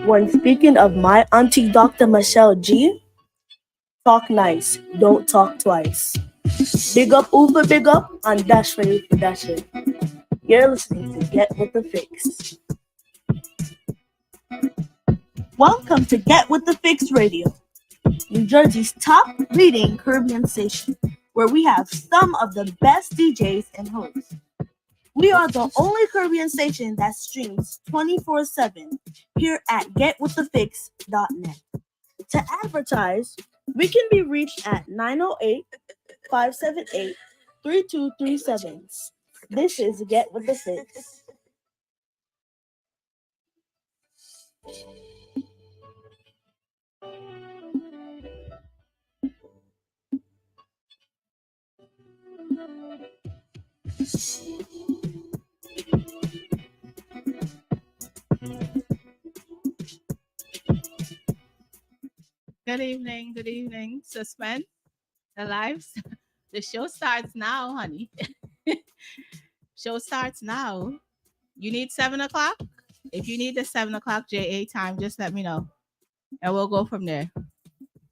When speaking of my auntie Dr. Michelleg, talk nice, don't talk twice. Big up Uber, big up, and dash for you for dashing. You're listening to Get With The Fix. Welcome to Get With The Fix Radio, New Jersey's top leading Caribbean station, where we have some of the best DJs and hosts. We are the only Caribbean station that streams 24/7 here at getwiththefix.net. To advertise, we can be reached at 908-578-3237. This is Get With The Fix. Good evening, Suspense, the lives. The show starts now, honey. Show starts now. You need 7 o'clock? If you need the 7 o'clock JA time, just let me know. And we'll go from there. So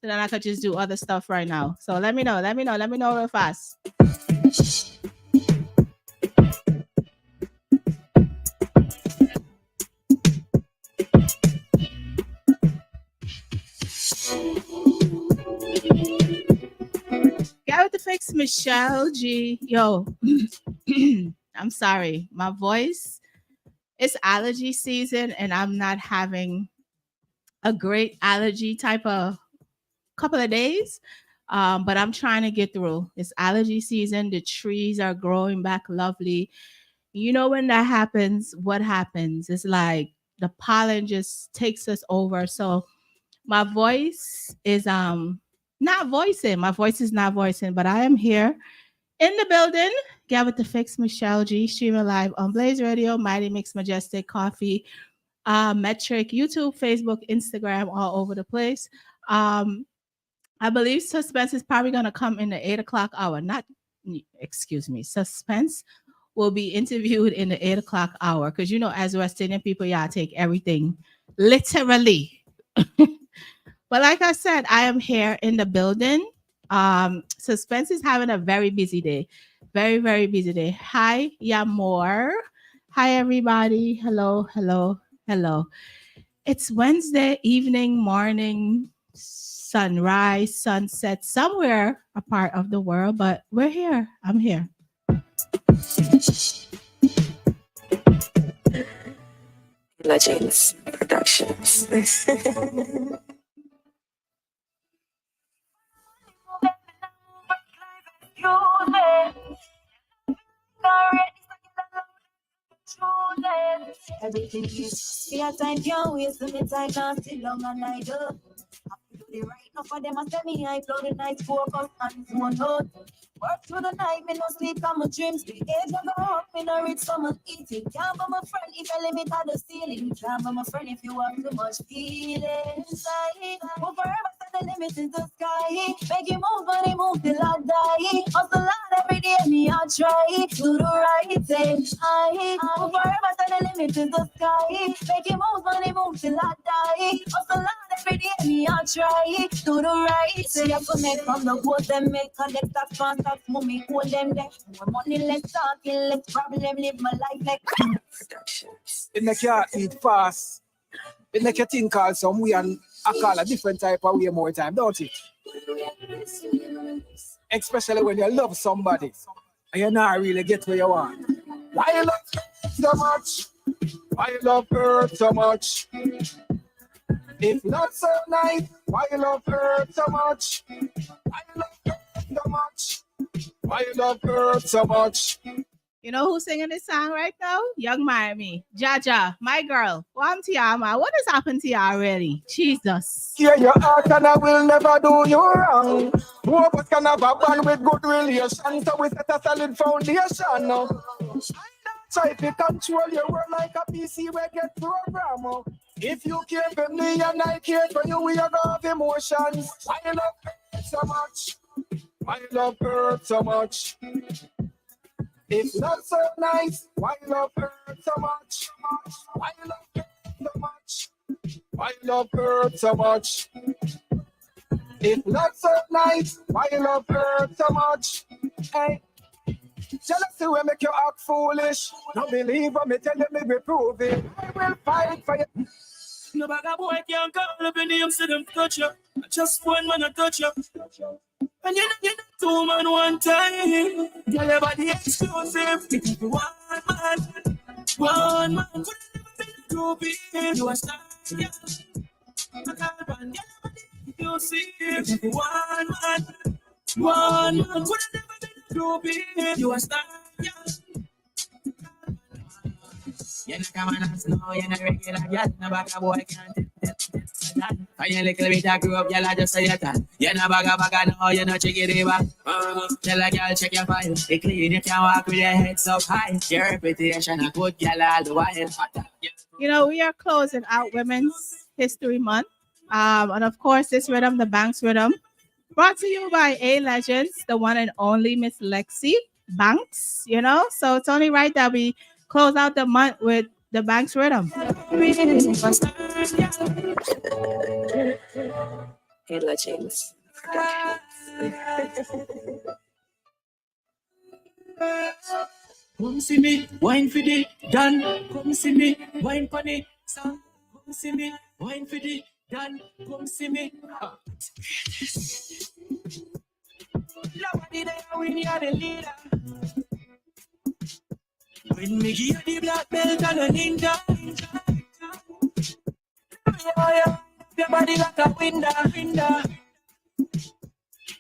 then I could just do other stuff right now. So let me know real fast. Get with the fix, Michelle G. Yo, I'm sorry. My voice, it's allergy season, and I'm not having a great allergy type of couple of days. But I'm trying to get through. It's allergy season. The trees are growing back lovely. You know, when that happens, what happens? It's like the pollen just takes us over. So my voice is not voicing. My voice is not voicing, but I am here in the building. Get with the fix, Michelle G, streaming live on Blaze Radio, Mighty Mix Majestic Coffee, Metric, YouTube, Facebook, Instagram, all over the place. I believe Suspense is probably going to come in the 8 o'clock hour. Excuse me. Suspense will be interviewed in the 8 o'clock hour because, you know, as West Indian people, y'all take everything literally. But like I said, I am here in the building. Suspense is having a very busy day. Very, very busy day. Hi, Yamor. Hi, everybody. Hello, hello, hello. It's Wednesday evening, morning, sunrise, sunset, somewhere a part of the world, but we're here. I'm here. Legends Productions. Everything is see a time can't waste so me time can't sit down and I do. Do the right now for them, I tell me I flow the night focus and zone out. Work through the night, me no sleep on my dreams. The age of the up, me no reach someone eating. Can't be my friend if you limit at the ceiling. Can't be my friend if you have too much feelings. Move forever, set the limit in the sky. Make you move, money move till I die. Hustle hard every day, me I try. Do the right thing. I move forever, set the limit in the sky. Make you move, money move till I die. Hustle hard every day, me I try. Do the right thing. You have to make from the boat, them make connect that fast. Mommy, hold them there. More money, less talking, less problem. Live my life like Productions. It make you eat fast. It make you think all some way and I call a different type of way more time, don't it? Especially when you love somebody and you not really get what you want. Why you love her so much? Why you love her so much? If not so nice, why you love her so much? Why you love her so much? Why you love her so much? You know who's singing this song right now? Young Miami. Jaja, my girl. One Tiama. What has happened to you already? Jesus. Yeah, your heart and I will never do you wrong. Two of us can have a bond with good relations, so we set a solid foundation. Try to control your world like a PC where get program. If you care for me and I care for you, we are gonna have emotions. Why you love her so much? Why you love her so much? If love so nice, why love her so much? Why love her so much? Why love her so much? If love so nice, why love her so much? Hey, jealousy will make you act foolish. Don't believe what me tell you, me reprove it. I will fight for you. No bugger boy can't call up your name, so them touch you. Just one man a touch you. And you know two man one time. Girl, your body exclusive. It is one man. One man. Could never been a groupie. You a star, yeah. A carbon, girl, your body exclusive. It is one man. One man. Could never been a groupie. You a star, yeah. You're not coming on snow, you're not regular, girl. No bugger boy can't tell. And you little bit of grow up, girl, I just say you're done. You're not bugger, no, you're not chicken back. Tell a girl, check your file. They clean, you can walk with your heads up high. Your reputation a good girl all the while. You know, we are closing out Women's History Month. And of course, this rhythm, the Banks rhythm, brought to you by A Legends, the one and only Miss Lexi Banks, you know? So it's only right that we close out the month with the Banks rhythm. Hey, Legends. Come see me, wine for the done. Come see me, wine for the song. Come see me, wine for the done. Come see me. Nobody there when you're the leader. When me give you the black belt and a ninja. Yeah, your body like a window.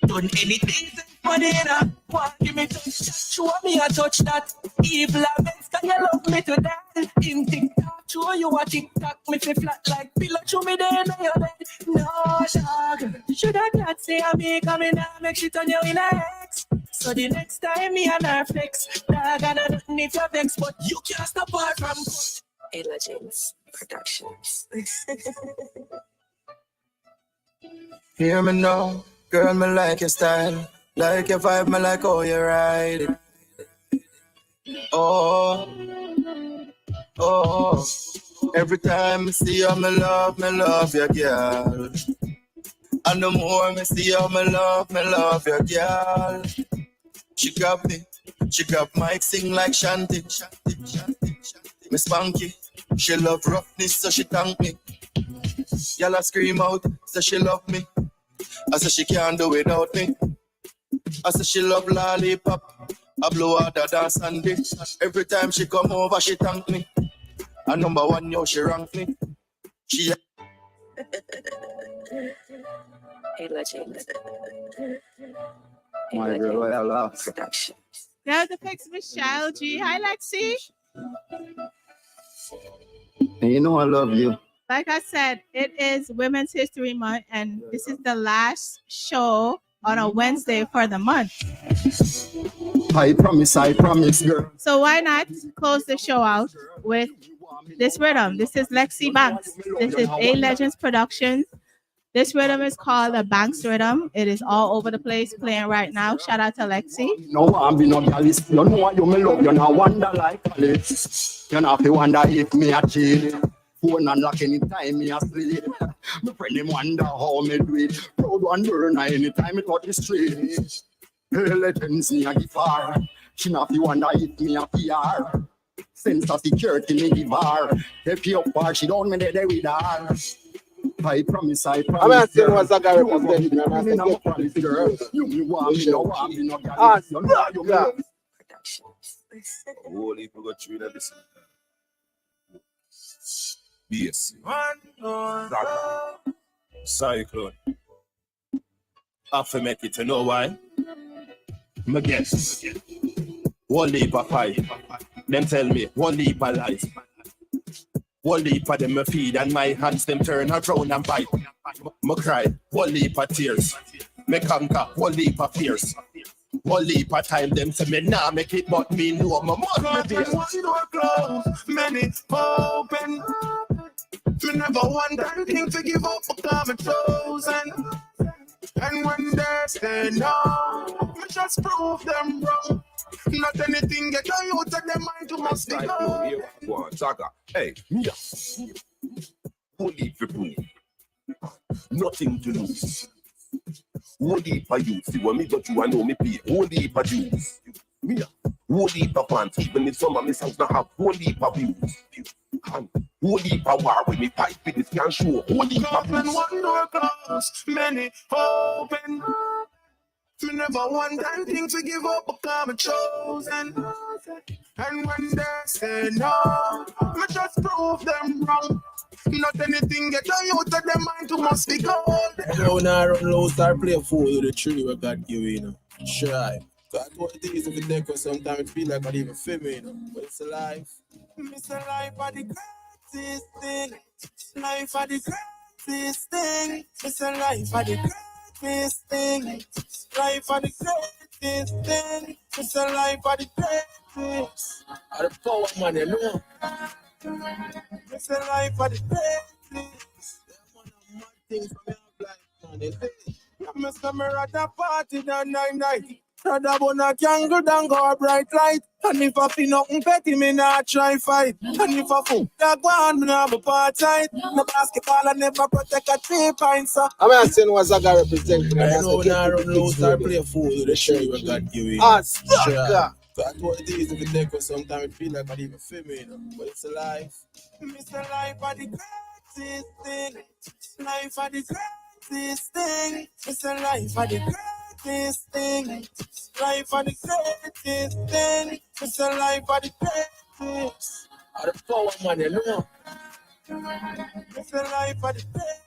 Done anything for dinner. Want give me touch that, show me a touch that. Evil best, can you love me to that? In TikTok, show you a TikTok. Me feel flat like pillow, show me there in your bed. No, dog. Should I not say I make a me now make shit on you in a X? So the next time me and her flex, dog, I know nothing if you're vex, but you can't stop apart from. Hey, Legends Productions. Hear me now, girl, me like your style. Like your vibe, me like how you ride it. Oh, oh, every time I see you, me love you, girl. And the more me see you, me love you, girl. She got Mike sing like Shanty. Me spanky, she love roughness, so she thank me. Y'all scream out, say she love me. I say she can't do without me. I say she love lollipop. I blow out the dance and it. Every time she come over, she thank me. And number one, yo, she rank me. She. Hey, Legends. Hey, My Legends girl, I love. Productions. Now the picks Michelle G. Hi, Lexi. And you know I love you. Like I said, it is Women's History Month, and this is the last show on a Wednesday for the month. I promise, girl. So why not close the show out with this rhythm? This is Lexi Banks. This is A Legends Productions. This rhythm is called the Banks rhythm. It is all over the place playing right now. Shout out to Lexi. No, I'm be no gallus. You know what you me love. You not wonder like Alice. You not have to wonder if me a cheat. Phone unlock anytime me asleep. My friend him wonder how me do it. Proud one burn anytime it touch the street. Hey, Legends me a give her. She not fi wonder if me a PR. Sense of security me give her. If you up her, she don't me there with her. I promise. I'm asking what's a guy representing. I'm asking a promise, girl. You want me, no girl. Ah, You yeah. Productions. Holy, we got through that. Listen. Yes. Cyclone. I have to make it, you know why? My guess. One leap of five. Them tell me, one leap of life. One leap of them me feed and my hands them turn around and bite. Me cry, one leap of tears. Me conquer, one leap of fears. One leap of time them say me nah make it, but me know my must be there. One door closed, many open. Me never want that thing to give up because I'm chosen. And when they say no, me just prove them wrong. Not anything get on you, take them mind to must be Like, gone. here, go on, Zaga. Hey, Mia. Holy people. Nothing to lose. Holy for you. See what me got you, I know me pay. Holy for Jews. Mia. Holy for fans. Even if some of me songs not have holy for views. And holy for war when me fight with this can show. Holy for Open views. one door closed, many open. Me never one time think to give up because I'm chosen. And when they say no, me just prove them wrong. Not anything get on you, take them mind to must be gold. Now when I run low, start play fool with the tree where God give you know. Try. God what it is if it take us sometimes it feel like I even feel me, you know. But it's a life. It's a life of the greatest thing. Life of the greatest thing. It's a life of the greatest thing. Life of the greatest thing. It's a life of the greatest. Are the power man, you know. It's a life of the greatest. Mad thing from your life, man. They say, I'm a summer at a party down 9 night. Rather wanna jangle than go a bright light. And if I feel nothing petty, me not try fight. And if I fool, that go on, me not have a part tight. No basketball, I never protect a 3 pints. I'm asking what Zaga representing. I know when I run low, start play fool with the tree where God give you. Ah, Try. God what it is if it take us sometimes it feel like I even feel me, you know. But it's a life. It's the life of the greatest thing. Life of the greatest thing. It's the life of the greatest thing. Life of the greatest thing. It's the life of the greatest. Are the power man, you know. It's the life of the greatest.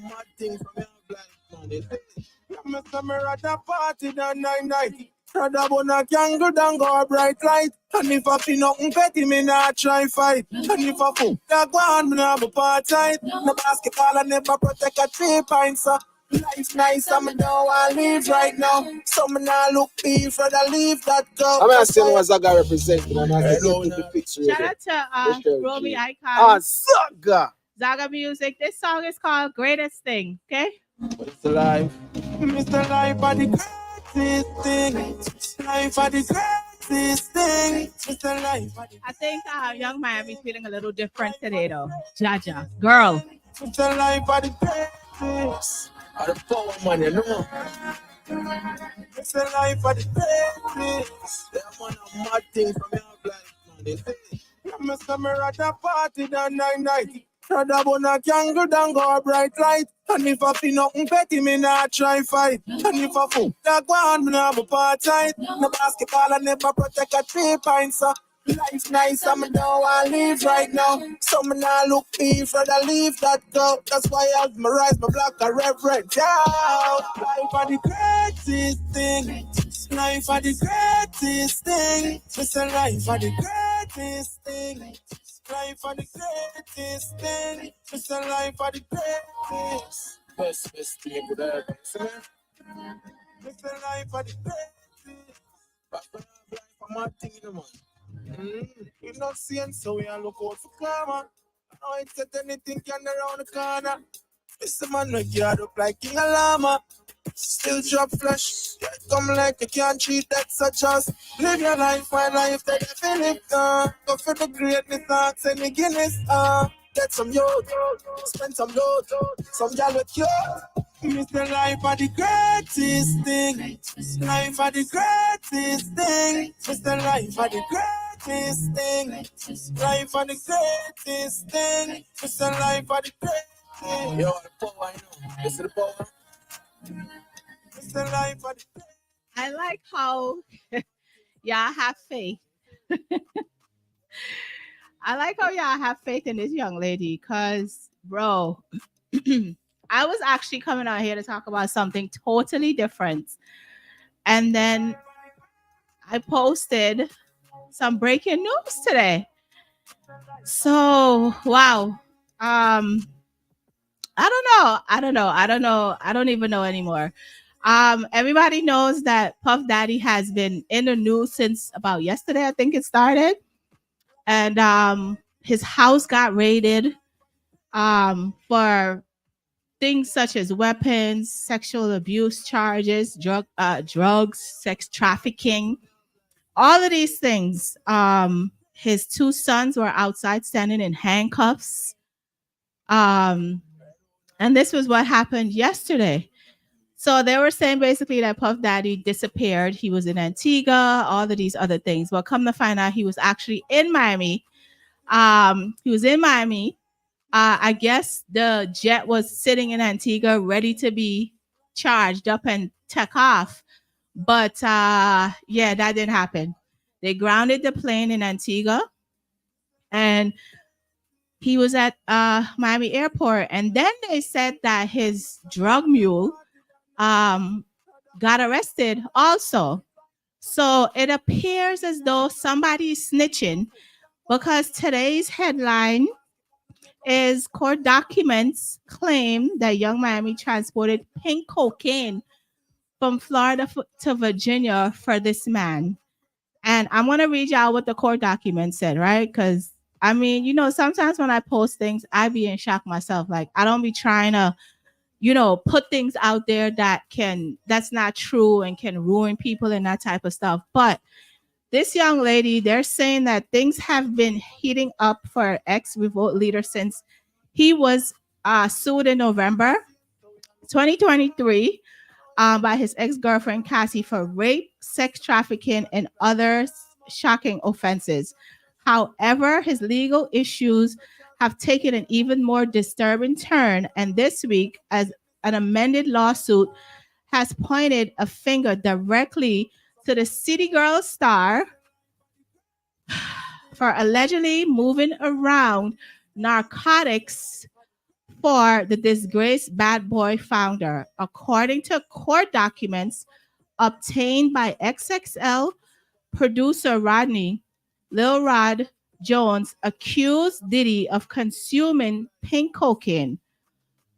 Mad thing from your life, man. They say, I'm a summer at a party down 9 night. Rather wanna jangle than go a bright light. And if I feel nothing petty, me not try fight. And if I fool, that go on, me not have a part tight. No basketball, I never protect a 3 pints. Life's nice, I'm know I live right now. So me not look beef, rather leave that go. I'm asking what Zaga representing. I'm asking the picture. Shout out to Romy Icon, Ah, Zaga. Zaga Music. This song is called Greatest Thing. Okay. But it's a life. It's the life of the greatest thing. Life of the greatest thing. It's the life of the I think young man be feeling a little different today though. Jaja, girl. It's the life of the greatest. Are the power man, you know. It's the life of the greatest. They're man a mad thing from your life, man. They say, I'm a summer at a party down 9 night. Rather wanna jangle than go a bright light. And if I feel nothing petty, me not try fight. And if I fool, that go on, me not have a part tight. No basketball, I never protect a 3 pints. Life's nice, I'm know I live right now. So me not look beef, rather leave that go. That's why I rise my block a reverend. Yeah. Life are the greatest thing. Life are the greatest thing. It's a life are the greatest thing. Life are the greatest thing. It's a life are the greatest. best thing with that. See me? It's a life are the greatest. But when I life, I'm mad thing in the man. You're not seeing, so we are look out for karma. I ain't said anything can around the corner. It's the man who geared up like King Alama. Still drop flesh. Yeah, come like you can't treat that such as. Live your life, my life, that you feel it. Go for the greatness, send me Guinness. Get some youth, spend some load, some gal with you. It's the life of the greatest thing. Life of the greatest thing. It's the life of the greatest thing. Life of the greatest thing. It's the life of the greatest thing. Yo, the power, I know. This is the power. It's the life of the greatest. I like how y'all have faith. I like how y'all have faith in this young lady because, bro, I was actually coming out here to talk about something totally different. And then I posted some breaking news today. So, wow. I don't know. I don't even know anymore. Everybody knows that Puff Daddy has been in the news since about yesterday, I think it started. And his house got raided for things such as weapons, sexual abuse charges, drugs, sex trafficking, all of these things. His two sons were outside standing in handcuffs. Um, and this was what happened yesterday. So they were saying basically that Puff Daddy disappeared. He was in Antigua, all of these other things. Well, come to find out, he was actually in Miami. He was in Miami. I guess the jet was sitting in Antigua, ready to be charged up and took off. But yeah, that didn't happen. They grounded the plane in Antigua, and he was at Miami Airport. And then they said that his drug mule got arrested also. So it appears as though somebody is snitching, because today's headline is court documents claim that Young Miami transported pink cocaine from Florida to Virginia for this man. And I'm going to read y'all what the court document said, right? Because I mean, you know, sometimes when I post things, I be in shock myself. Like, I don't be trying to, you know, put things out there that's not true and can ruin people and that type of stuff. But this young lady, they're saying that things have been heating up for ex-revolt leader since he was sued in November 2023 by his ex-girlfriend Cassie for rape, sex trafficking, and other shocking offenses. However, his legal issues have taken an even more disturbing turn, and this week, as an amended lawsuit has pointed a finger directly to the City Girl star for allegedly moving around narcotics for the disgraced Bad Boy founder. According to court documents obtained by XXL producer Rodney, Lil Rod Jones accused Diddy of consuming pink cocaine,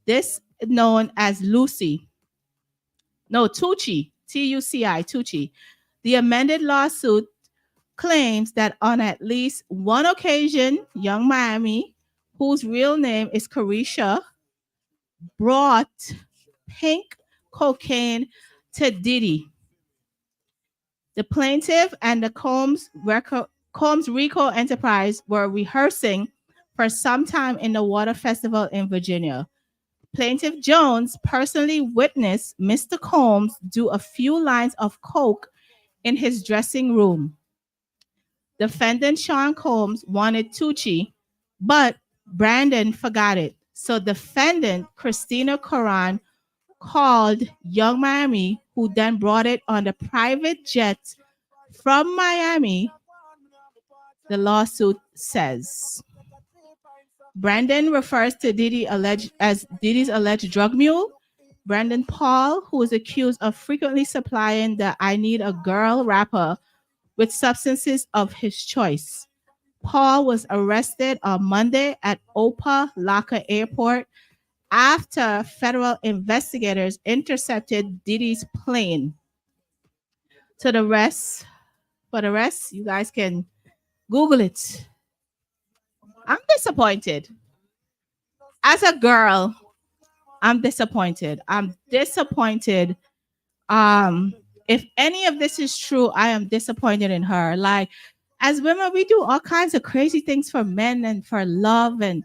this known as Lucy. No, Tucci, Tuci, Tucci. The amended lawsuit claims that on at least one occasion, Young Miami, whose real name is Carisha, brought pink cocaine to Diddy. The plaintiff and the Combs Rico Enterprise were rehearsing for some time in the Water Festival in Virginia. Plaintiff Jones personally witnessed Mr. Combs do a few lines of coke in his dressing room. Defendant Sean Combs wanted Tucci, but Brandon forgot it. So defendant Christina Coran called Young Miami, who then brought it on the private jet from Miami, the lawsuit says. Brandon refers to Diddy as Diddy's alleged drug mule. Brandon Paul, who is accused of frequently supplying the I Need a Girl rapper with substances of his choice. Paul was arrested on Monday at Opa Laka Airport after federal investigators intercepted Diddy's plane. For the rest, you guys can Google it. I'm disappointed. As a girl, I'm disappointed. If any of this is true, I am disappointed in her. Like, as women, we do all kinds of crazy things for men and for love and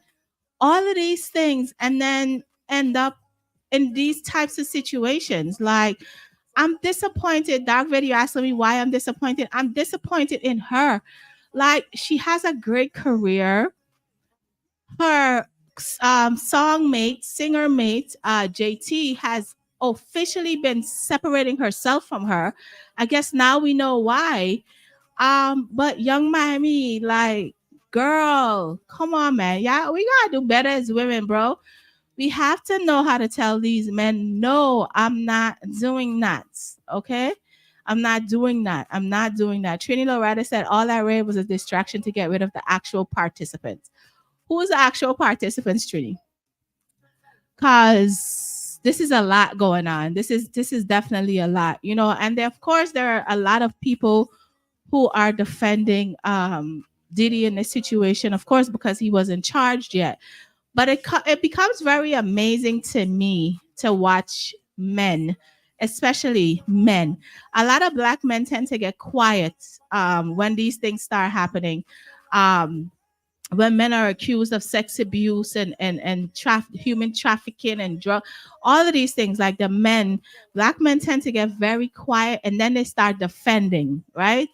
all of these things, and then end up in these types of situations. Like, I'm disappointed. Dark Video asking me why I'm disappointed. I'm disappointed in her. Like, she has a great career. Her singer mate, JT, has officially been separating herself from her. I guess now we know why. But Young Miami, like, girl, come on, man. Yeah, we gotta do better as women, bro. We have to know how to tell these men, no, I'm not doing that. Okay? I'm not doing that. Trini Loretta said all that read was a distraction to get rid of the actual participants. Who is the actual participants, Trini? Because this is a lot going on. This is definitely a lot, you know. And of course, there are a lot of people who are defending Diddy in this situation, of course, because he wasn't charged yet. But it becomes very amazing to me to watch men, especially men. A lot of black men tend to get quiet when these things start happening. Um, when men are accused of sex abuse and human trafficking and drug, all of these things, like black men tend to get very quiet and then they start defending, right?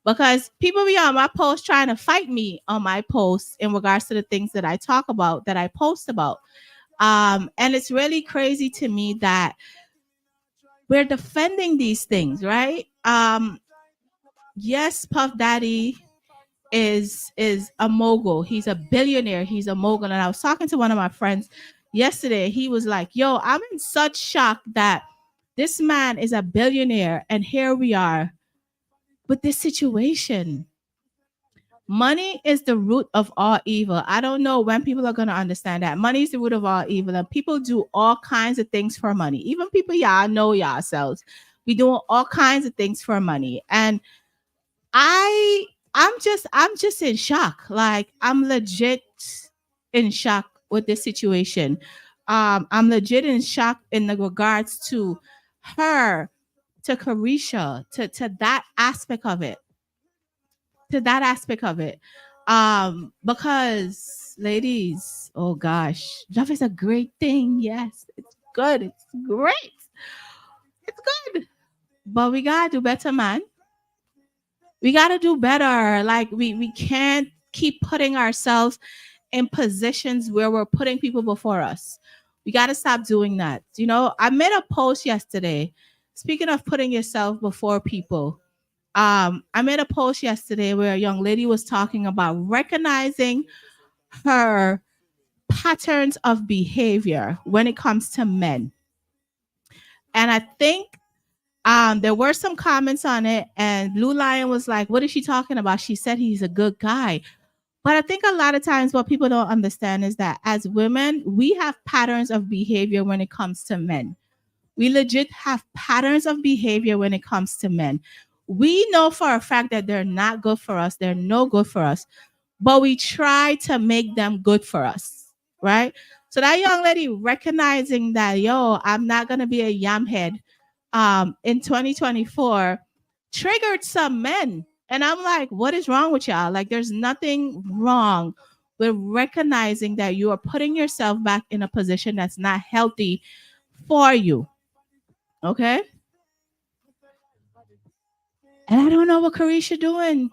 Because people be on my post trying to fight me on my posts in regards to the things that I talk about, that I post about. And it's really crazy to me that we're defending these things, right? Yes, Puff Daddy is a mogul. He's a billionaire. He's a mogul. And I was talking to one of my friends yesterday. He was like, "Yo, I'm in such shock that this man is a billionaire, and here we are with this situation." Money is the root of all evil. I don't know when people are going to understand that. Money is the root of all evil, and people do all kinds of things for money. Even people y'all know yourselves. We doing all kinds of things for money. And I I'm just in shock. Like, I'm legit in shock with this situation. I'm legit in shock in the regards to her, to Carisha, to that aspect of it. To that aspect of it. Because ladies, oh gosh, love is a great thing. Yes, it's good. It's great. It's good. But we gotta do better, man. We gotta do better. Like, we can't keep putting ourselves in positions where we're putting people before us. We gotta stop doing that. You know, I made a post yesterday. Speaking of putting yourself before people, I made a post yesterday where a young lady was talking about recognizing her patterns of behavior when it comes to men. And I think there were some comments on it, and Blue Lion was like, "What is she talking about? She said he's a good guy." But I think a lot of times what people don't understand is that as women, we have patterns of behavior when it comes to men. We legit have patterns of behavior when it comes to men. We know for a fact that they're not good for us, they're no good for us, but we try to make them good for us, right? So that young lady recognizing that, yo, I'm not gonna be a yam head in 2024 triggered some men. And I'm like, what is wrong with y'all? Like, there's nothing wrong with recognizing that you are putting yourself back in a position that's not healthy for you. Okay. And I don't know what Carisha doing.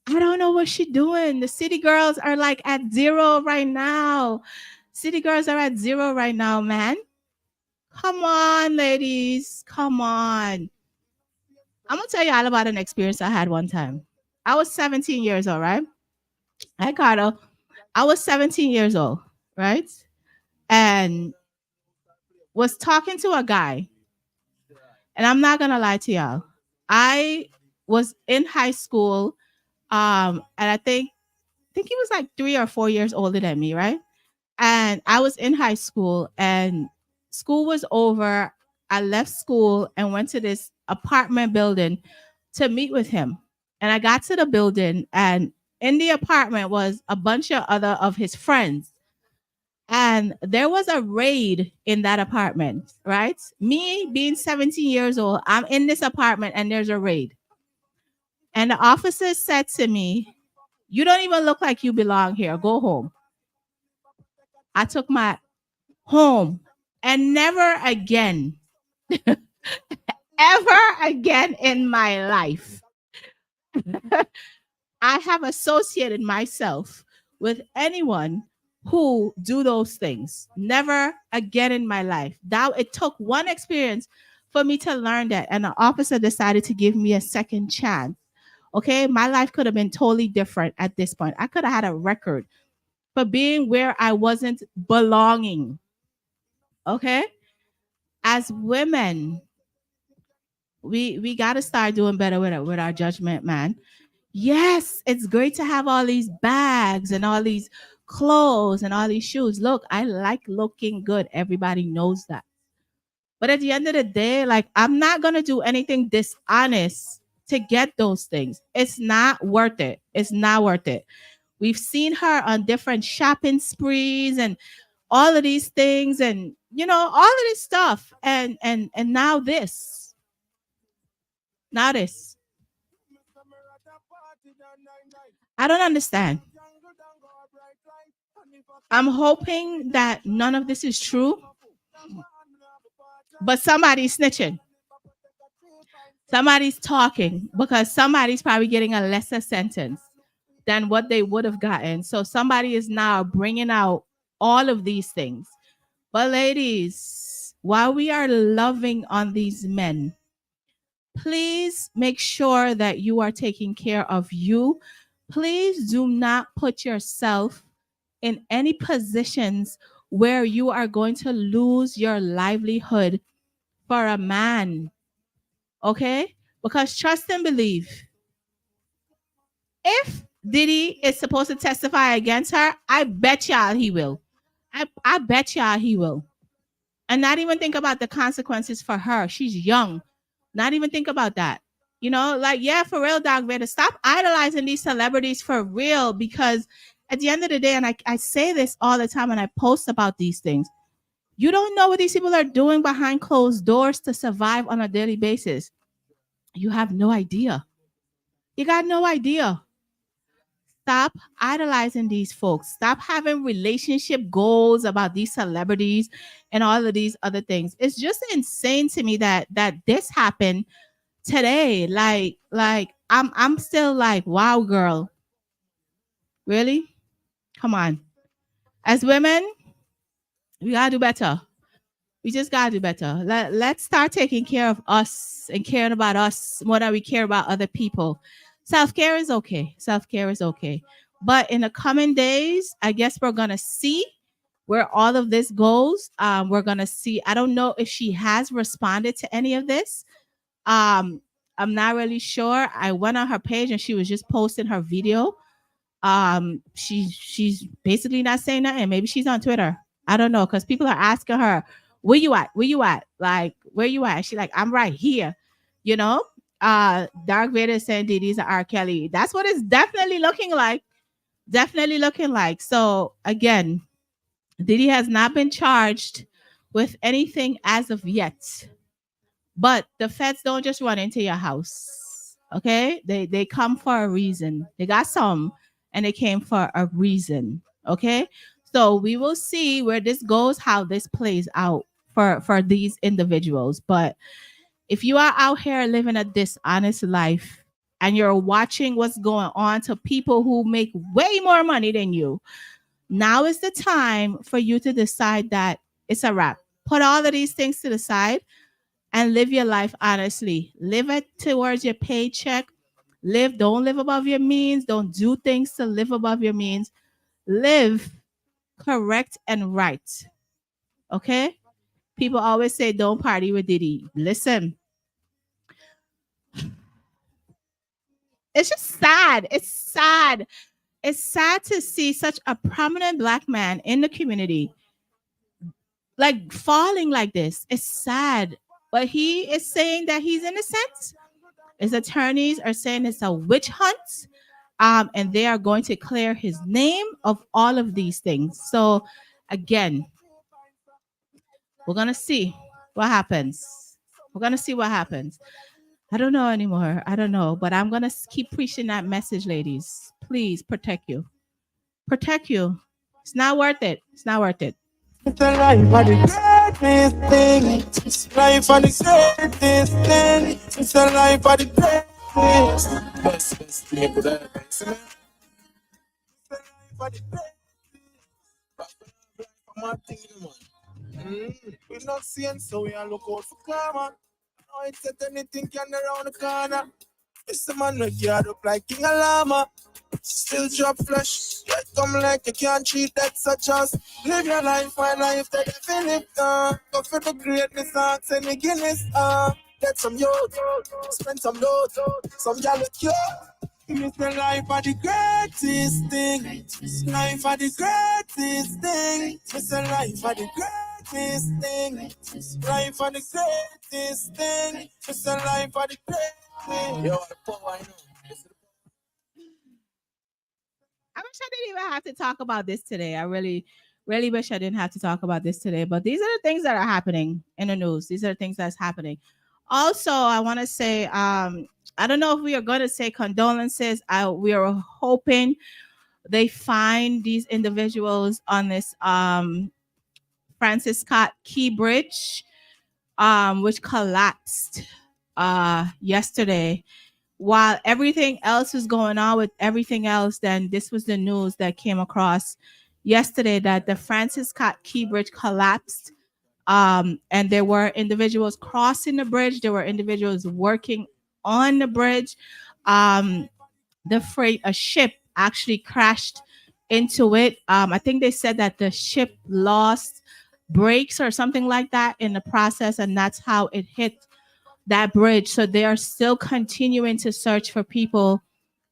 I don't know what she doing. The city girls are like at zero right now. City girls are at zero right now, man. Come on, ladies. Come on. I'm gonna tell you all about an experience I had one time. I was 17 years old, right? Hi, Cardo. I was 17 years old, right? And was talking to a guy. And I'm not gonna lie to y'all. I was in high school, and I think he was like 3 or 4 years older than me, right? And I was in high school, and school was over. I left school and went to this apartment building to meet with him. And I got to the building, and in the apartment was a bunch of other of his friends. And there was a raid in that apartment, right? Me being 17 years old, I'm in this apartment and there's a raid. And the officer said to me, "You don't even look like you belong here. Go home." I took my home, and never again, ever again in my life, I have associated myself with anyone who do those things. Never again in my life. That it took one experience for me to learn that, and the officer decided to give me a second chance. Okay, my life could have been totally different at this point. I could have had a record for being where I wasn't belonging. Okay, as women, we got to start doing better with our judgment, man. Yes, it's great to have all these bags and all these clothes and all these shoes. Look, I like looking good. Everybody knows that. But at the end of the day, like, I'm not going to do anything dishonest to get those things. It's not worth it. It's not worth it. We've seen her on different shopping sprees and all of these things, and all of this stuff, and now this. Now this. I don't understand. I'm hoping that none of this is true, but somebody's snitching. Somebody's talking because somebody's probably getting a lesser sentence than what they would have gotten. So somebody is now bringing out all of these things. But ladies, while we are loving on these men, please make sure that you are taking care of you. Please do not put yourself in any positions where you are going to lose your livelihood for a man. Okay? Because trust and believe, if Diddy is supposed to testify against her, I bet y'all he will. I bet y'all he will. And not even think about the consequences for her. She's young. Not even think about that. Yeah, for real, Dog Vader, stop idolizing these celebrities for real, because at the end of the day, and I say this all the time and I post about these things, you don't know what these people are doing behind closed doors to survive on a daily basis. You have no idea. You got no idea. Stop idolizing these folks. Stop having relationship goals about these celebrities and all of these other things. It's just insane to me that this happened today. Like I'm still like, wow, girl. Really? Come on. As women, we gotta do better. We just gotta do better. Let's start taking care of us and caring about us more than we care about other people. Self-care is okay. Self-care is okay. But in the coming days, I guess we're gonna see where all of this goes. We're gonna see. I don't know if she has responded to any of this. I'm not really sure. I went on her page and she was just posting her video. She's basically not saying nothing. Maybe she's on Twitter. I don't know, because people are asking her, where you at? Where you at? Like, where you at? She's like, I'm right here. Dark Vader is saying Diddy's R. Kelly. That's what it's definitely looking like. Definitely looking like. So again, Diddy has not been charged with anything as of yet. But the feds don't just run into your house. Okay? They come for a reason. They got some and they came for a reason. Okay? So we will see where this goes, how this plays out for these individuals. But if you are out here living a dishonest life and you're watching what's going on to people who make way more money than you, now is the time for you to decide that it's a wrap. Put all of these things to the side and live your life honestly. Live it towards your paycheck. Don't live above your means. Don't do things to live above your means. Live correct and right. Okay? People always say don't party with Diddy. Listen. It's just sad. It's sad. It's sad to see such a prominent Black man in the community like falling like this. It's sad. But he is saying that he's innocent. His attorneys are saying it's a witch hunt. And they are going to clear his name of all of these things. So again, we're going to see what happens. We're going to see what happens. I don't know anymore. I don't know. But I'm going to keep preaching that message, ladies. Please protect you. Protect you. It's not worth it. It's not worth it. It's a life of the greatest thing. It's life of the greatest thing. It's a life of the greatest. Best thing for that. It's a life of the greatest. We're not seeing, so we are looking out for karma. No, it's that anything can around the corner. It's the man with yard up like King Alama. Still drop flesh, yet come like you can't cheat that such as live your life, my life, that you feel it, go for the greatness, send me Guinness, get some youth, spend some load, some y'all with you. It's the life of the greatest thing, life of the greatest thing, it's the life of the greatest thing, life of the greatest thing, it's the life of the greatest thing. Yo, the power I know. I wish I didn't even have to talk about this today. I really, really wish I didn't have to talk about this today. But these are the things that are happening in the news. These are the things that's happening. Also, I want to say, I don't know if we are going to say condolences. We are hoping they find these individuals on this Francis Scott Key Bridge, which collapsed yesterday. While everything else was going on with everything else, then this was the news that came across yesterday that the Francis Scott Key Bridge collapsed. And there were individuals crossing the bridge. There were individuals working on the bridge. Um, a ship actually crashed into it. I think they said that the ship lost brakes or something like that in the process, and that's how it hit that bridge. So they are still continuing to search for people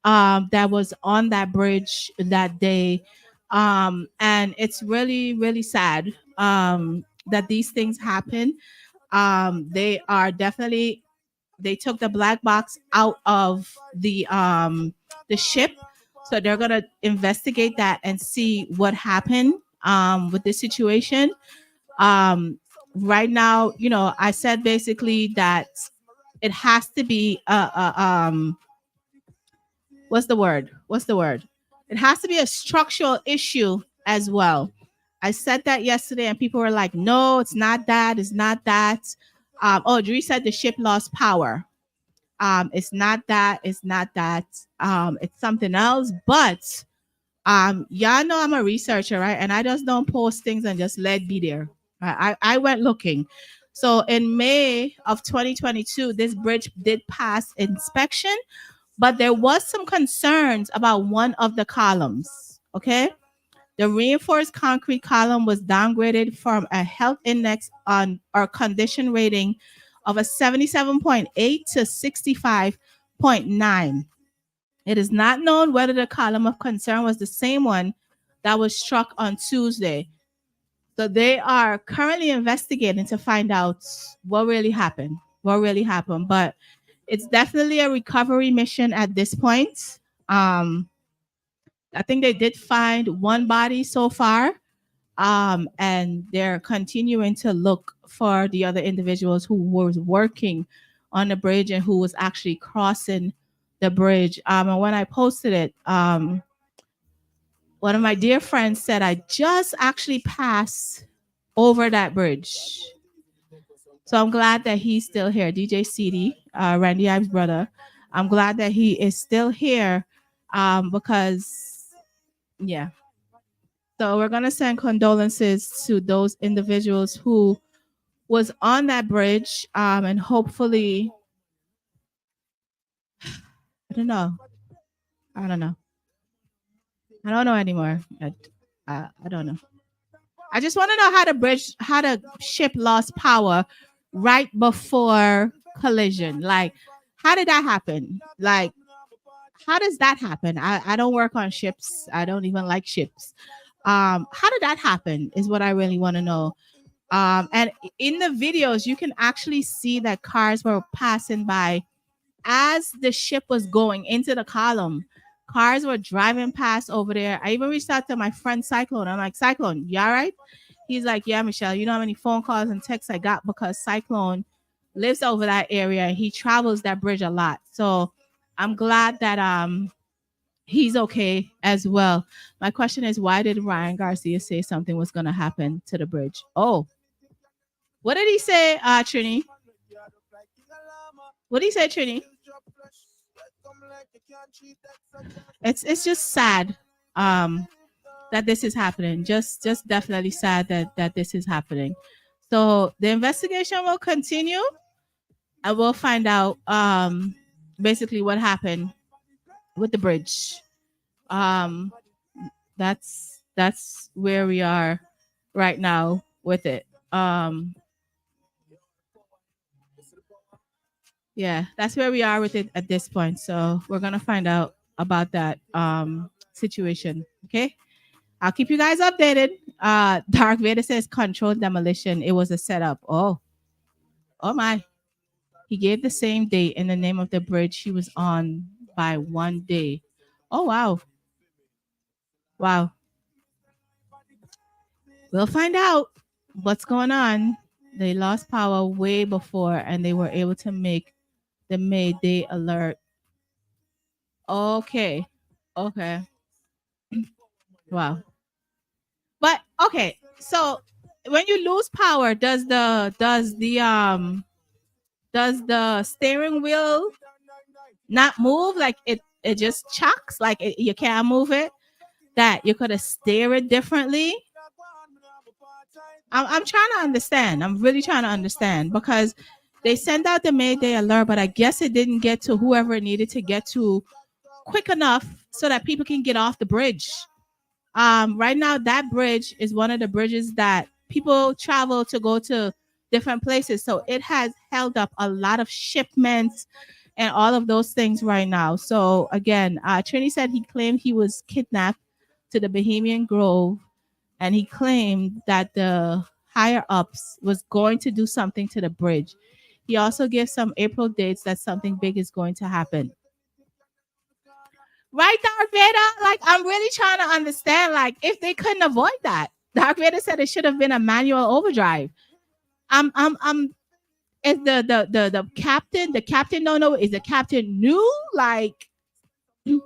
that was on that bridge that day. And it's really, really sad that these things happen. They are definitely they took the black box out of the ship, so they're gonna investigate that and see what happened with this situation. Right now, I said basically that it has to be what's the word? It has to be a structural issue as well. I said that yesterday, and people were like, "No, it's not that. It's not that." Oh, Dree said the ship lost power. It's not that. It's not that. It's something else. But y'all know I'm a researcher, right? And I just don't post things and just let be there. I went looking. So in May of 2022, this bridge did pass inspection, but there was some concerns about one of the columns. Okay. The reinforced concrete column was downgraded from a health index on or condition rating of a 77.8 to 65.9. It is not known whether the column of concern was the same one that was struck on Tuesday. So they are currently investigating to find out what really happened. But it's definitely a recovery mission at this point. I think they did find one body so far. And they're continuing to look for the other individuals who was working on the bridge and who was actually crossing the bridge. And when I posted it, one of my dear friends said, I just actually passed over that bridge. So I'm glad that he's still here. DJ CD, Randy Ives' brother. I'm glad that he is still here because, yeah. So we're going to send condolences to those individuals who was on that bridge, and hopefully, I don't know. I don't know anymore. I don't know. I just want to know how the ship lost power right before collision. Like, how did that happen? Like, how does that happen? I don't work on ships. I don't even like ships. How did that happen is what I really want to know. And in the videos, you can actually see that cars were passing by as the ship was going into the column. Cars were driving past over there. I even reached out to my friend Cyclone. I'm like, Cyclone, you all right? He's like, yeah, Michelle, you know how many phone calls and texts I got because Cyclone lives over that area and he travels that bridge a lot. So I'm glad that he's okay as well. My question is, why did Ryan Garcia say something was going to happen to the bridge? Oh, what did he say, Trini? What did he say, Trini? It's just sad that this is happening. Just definitely sad that this is happening. So the investigation will continue and we'll find out basically what happened with the bridge. That's where we are right now with it. Yeah, that's where we are with it at this point. So we're gonna find out about that situation. Okay. I'll keep you guys updated. Dark Vader says controlled demolition. It was a setup. Oh my. He gave the same date in the name of the bridge he was on by one day. Oh wow. Wow. We'll find out what's going on. They lost power way before and they were able to make the Mayday alert. Okay. Okay. Wow. But okay. So when you lose power, does the steering wheel not move? Like it just chucks, like you can't move it, that you could have steer it differently. I'm trying to understand. I'm really trying to understand because they sent out the Mayday alert, but I guess it didn't get to whoever it needed to get to quick enough so that people can get off the bridge. Right now, that bridge is one of the bridges that people travel to go to different places. So it has held up a lot of shipments and all of those things right now. So again, Trini said he claimed he was kidnapped to the Bohemian Grove, and he claimed that the higher ups was going to do something to the bridge. He also gave some April dates that something big is going to happen. Right, Dark Vader? Like, I'm really trying to understand, like, if they couldn't avoid that. Dark Vader said it should have been a manual overdrive. Is the captain don't know? Is the captain new? Like, I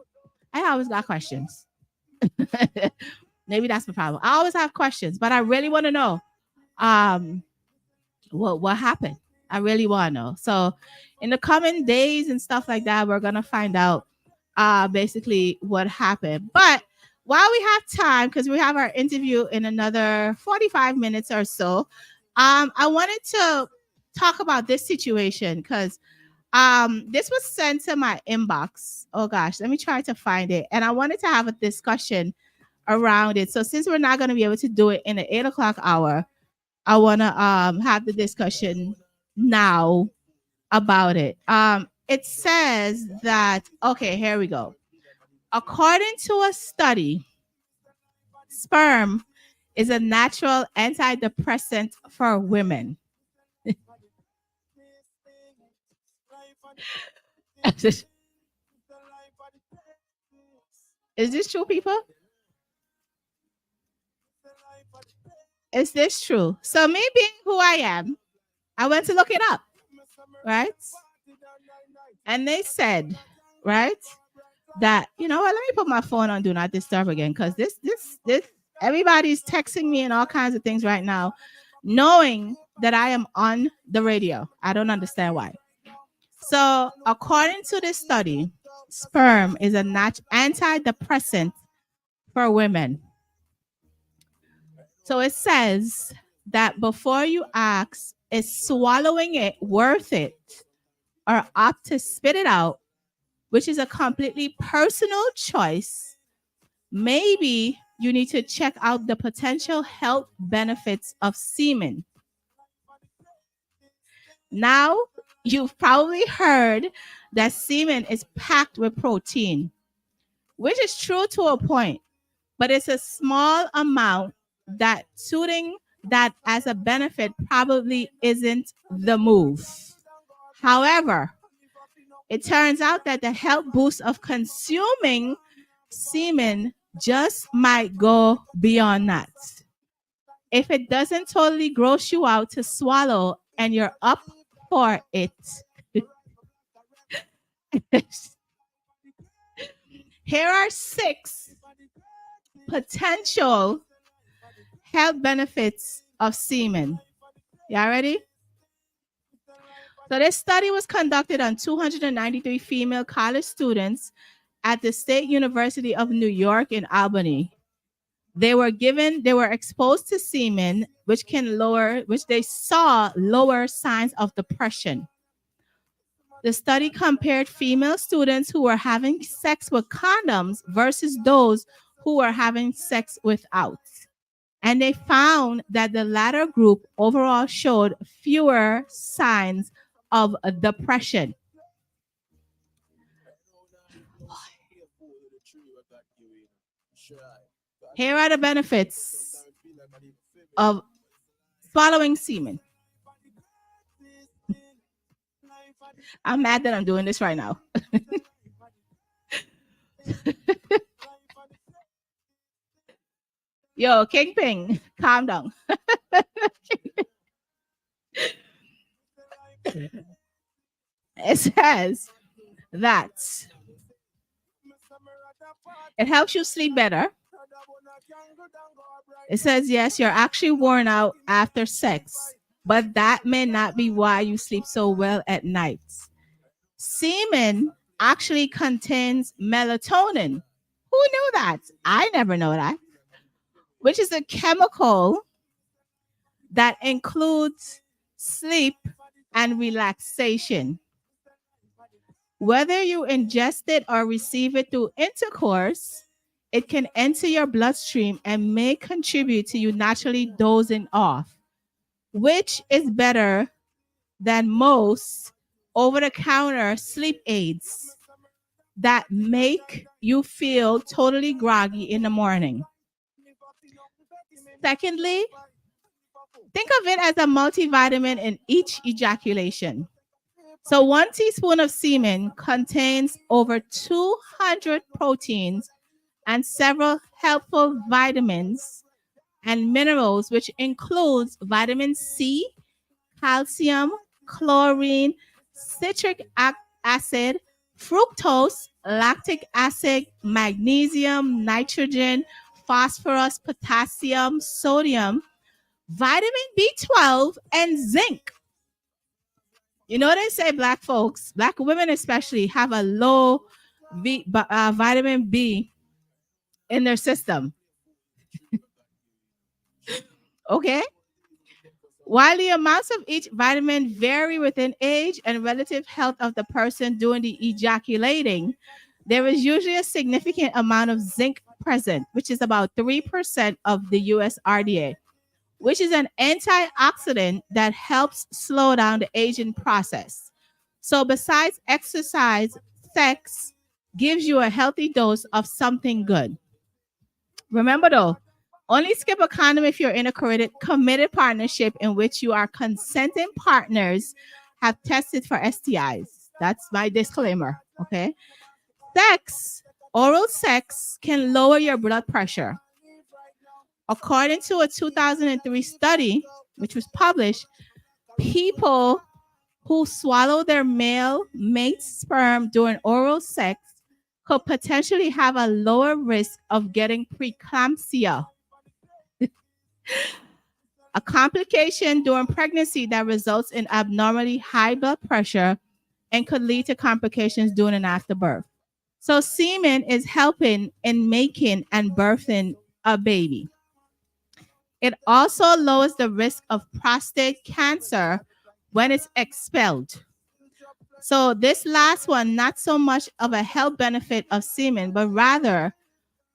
always got questions. Maybe that's the problem. I always have questions, but I really want to know what happened. I really want to know. So in the coming days and stuff like that, we're gonna find out basically what happened. But while we have time, because we have our interview in another 45 minutes or so, I wanted to talk about this situation because this was sent to my inbox. Oh gosh, let me try to find it. And I wanted to have a discussion around it. So since we're not going to be able to do it in the 8 o'clock hour, I want to have the discussion now about it. It says that, okay, here we go. According to a study, sperm is a natural antidepressant for women. Is this true, people? Is this true? So me being who I am, I went to look it up, right? And they said, right, that, you know what, let me put my phone on do not disturb again, because this everybody's texting me and all kinds of things right now, knowing that I am on the radio. I don't understand why. So according to this study, sperm is a antidepressant for women. So it says that before you ask, is swallowing it worth it, or opt to spit it out, which is a completely personal choice, maybe you need to check out the potential health benefits of semen. Now, you've probably heard that semen is packed with protein, which is true to a point, but it's a small amount that suiting that as a benefit probably isn't the move. However, it turns out that the health boost of consuming semen just might go beyond that. If it doesn't totally gross you out to swallow and you're up for it, here are 6 potential health benefits of semen. Y'all ready? So this study was conducted on 293 female college students at the State University of New York in Albany. They were exposed to semen, which they saw lower signs of depression. The study compared female students who were having sex with condoms versus those who were having sex without. And they found that the latter group overall showed fewer signs of depression. Here are the benefits of swallowing semen. I'm mad that I'm doing this right now. Yo, Kingpin, calm down. It says that it helps you sleep better. It says, yes, you're actually worn out after sex, but that may not be why you sleep so well at night. Semen actually contains melatonin. Who knew that? I never know that. Which is a chemical that includes sleep and relaxation. Whether you ingest it or receive it through intercourse, it can enter your bloodstream and may contribute to you naturally dozing off, which is better than most over-the-counter sleep aids that make you feel totally groggy in the morning. Secondly, think of it as a multivitamin in each ejaculation. So 1 teaspoon of semen contains over 200 proteins and several helpful vitamins and minerals, which includes vitamin C, calcium, chlorine, citric acid, fructose, lactic acid, magnesium, nitrogen, phosphorus, potassium, sodium, vitamin B12, and zinc. You know, they say black folks, black women especially, have a low vitamin B in their system. Okay? While the amounts of each vitamin vary within age and relative health of the person doing the ejaculating, there is usually a significant amount of zinc present, which is about 3% of the US RDA, which is an antioxidant that helps slow down the aging process. So besides exercise, sex gives you a healthy dose of something good. Remember though, only skip a condom if you're in a committed partnership in which you are consenting partners have tested for STIs. That's my disclaimer, okay? Oral sex can lower your blood pressure. According to a 2003 study, which was published, people who swallow their male mate's sperm during oral sex could potentially have a lower risk of getting preeclampsia, a complication during pregnancy that results in abnormally high blood pressure and could lead to complications during and after birth. So semen is helping in making and birthing a baby. It also lowers the risk of prostate cancer when it's expelled. So this last one, not so much of a health benefit of semen, but rather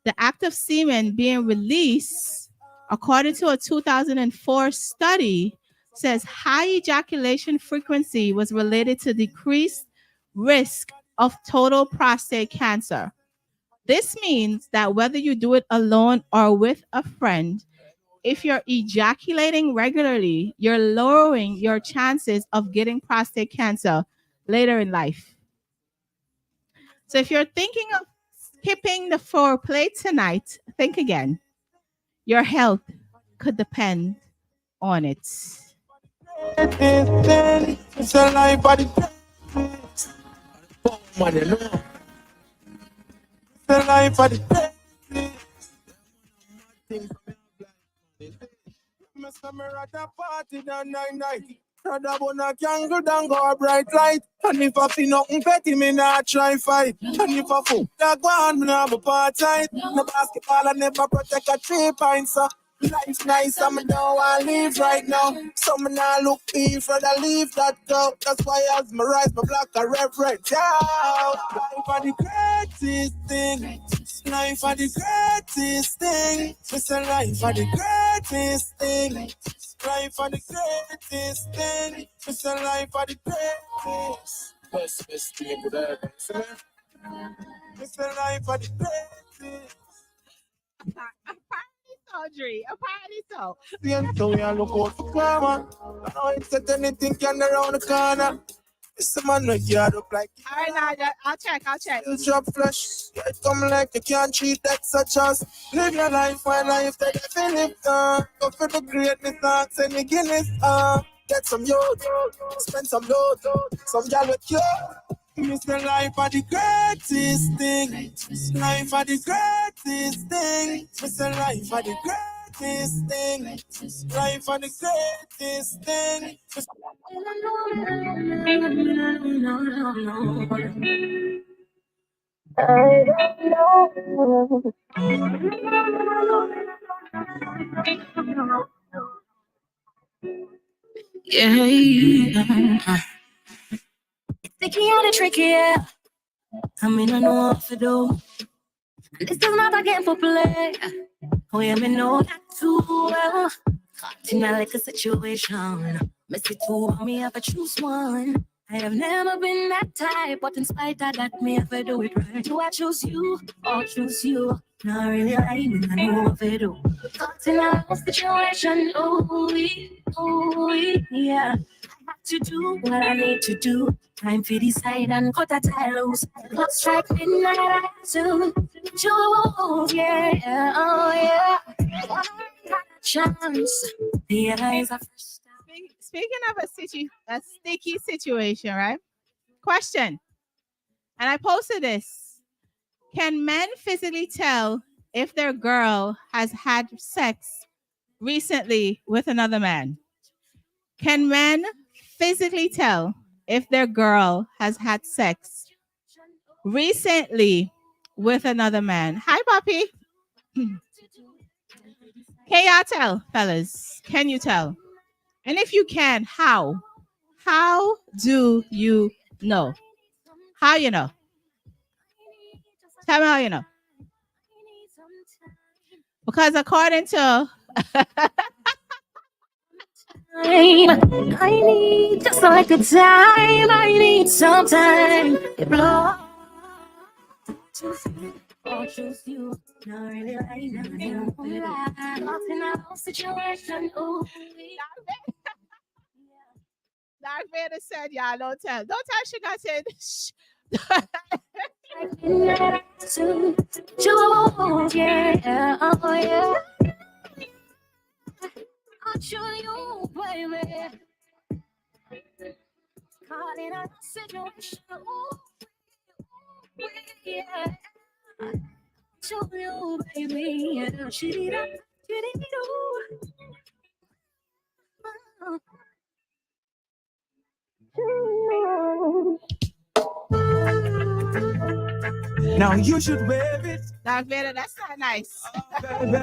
the act of semen being released, according to a 2004 study, says high ejaculation frequency was related to decreased risk of total prostate cancer. This means that whether you do it alone or with a friend, if you're ejaculating regularly, you're lowering your chances of getting prostate cancer later in life. So if you're thinking of skipping the foreplay tonight, think again. Your health could depend on it. It's a life for the money, no. It's a life for the Mr. at a party down 9 Rather wanna cangle down go a bright light. And if I feel nothing petty, me not try fight. And if I fool, that go on, me not have a part tight. No basketball, I never protect a 3 points, so life's nice, and me don't want to live right now. So me not look beef, rather leave that go. That's why as me rise, my black a reverend. Life are the greatest thing. Life are the greatest thing. It's a life are the greatest thing. Life are the greatest thing. It's a life are the greatest. Best dream of ever. It's a life are the greatest. Audrey, a party so. So we look out for karma. I know it's set anything can around the corner. It's the man where you up like. All right, now I'll check. Still drop flesh. Yeah, it come like you can't cheat that such as. Live your life while life that you feel it. Go for the greatness, send me Guinness. Get some youth, spend some load. Some gal with you. Mr. Life are the greatest thing. Life are the greatest thing. Mr. Life are the greatest thing. Life are the greatest thing. Yeah. Sticky out and tricky, yeah. I mean, I know what to do. This is not a game for play. We have know that too well. Caught in a like a situation. Messy too, me have to choose one. I have never been that type, but in spite of that, me have to do it right. Do I choose you or choose you? Not really lying, I know what to do. Caught in a situation, yeah. I have to do what I need to do. Time for decide and cut a tie loose. Clock strike midnight, I have to choose, yeah, oh yeah. One chance, the eyes are first. Speaking of a sticky situation, right? Question, and I posted this. Can men physically tell if their girl has had sex recently with another man? Can men physically tell if their girl has had sex recently with another man? Hi, Poppy. Can y'all tell, fellas? Can you tell? And if you can, how? How do you know? How you know? Tell me how you know. Because according to I need just like a time. I need some time. It blow. I'll choose you. Not really like nothing. Lost in a whole situation. Ooh. Dark Vader said, "Y'all don't tell. Don't tell." She got said. Yeah, oh yeah. I'll show you, baby. Caught in a situation. Ooh, yeah. Show you, baby. Yeah, she Now you should wear it. Dark Vader, that's not nice. Baby.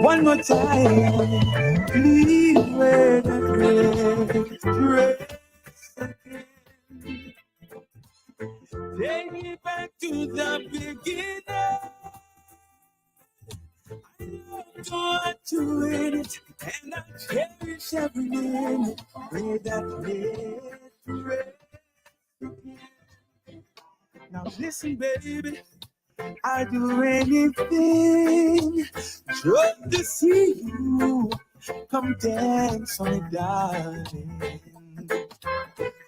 One more time. Please wear that dress. Take me back to the beginning. I know what to it, and I cherish every minute. Wear that red dress. Now listen, baby, I'd do anything just to see you come dance on it, darling.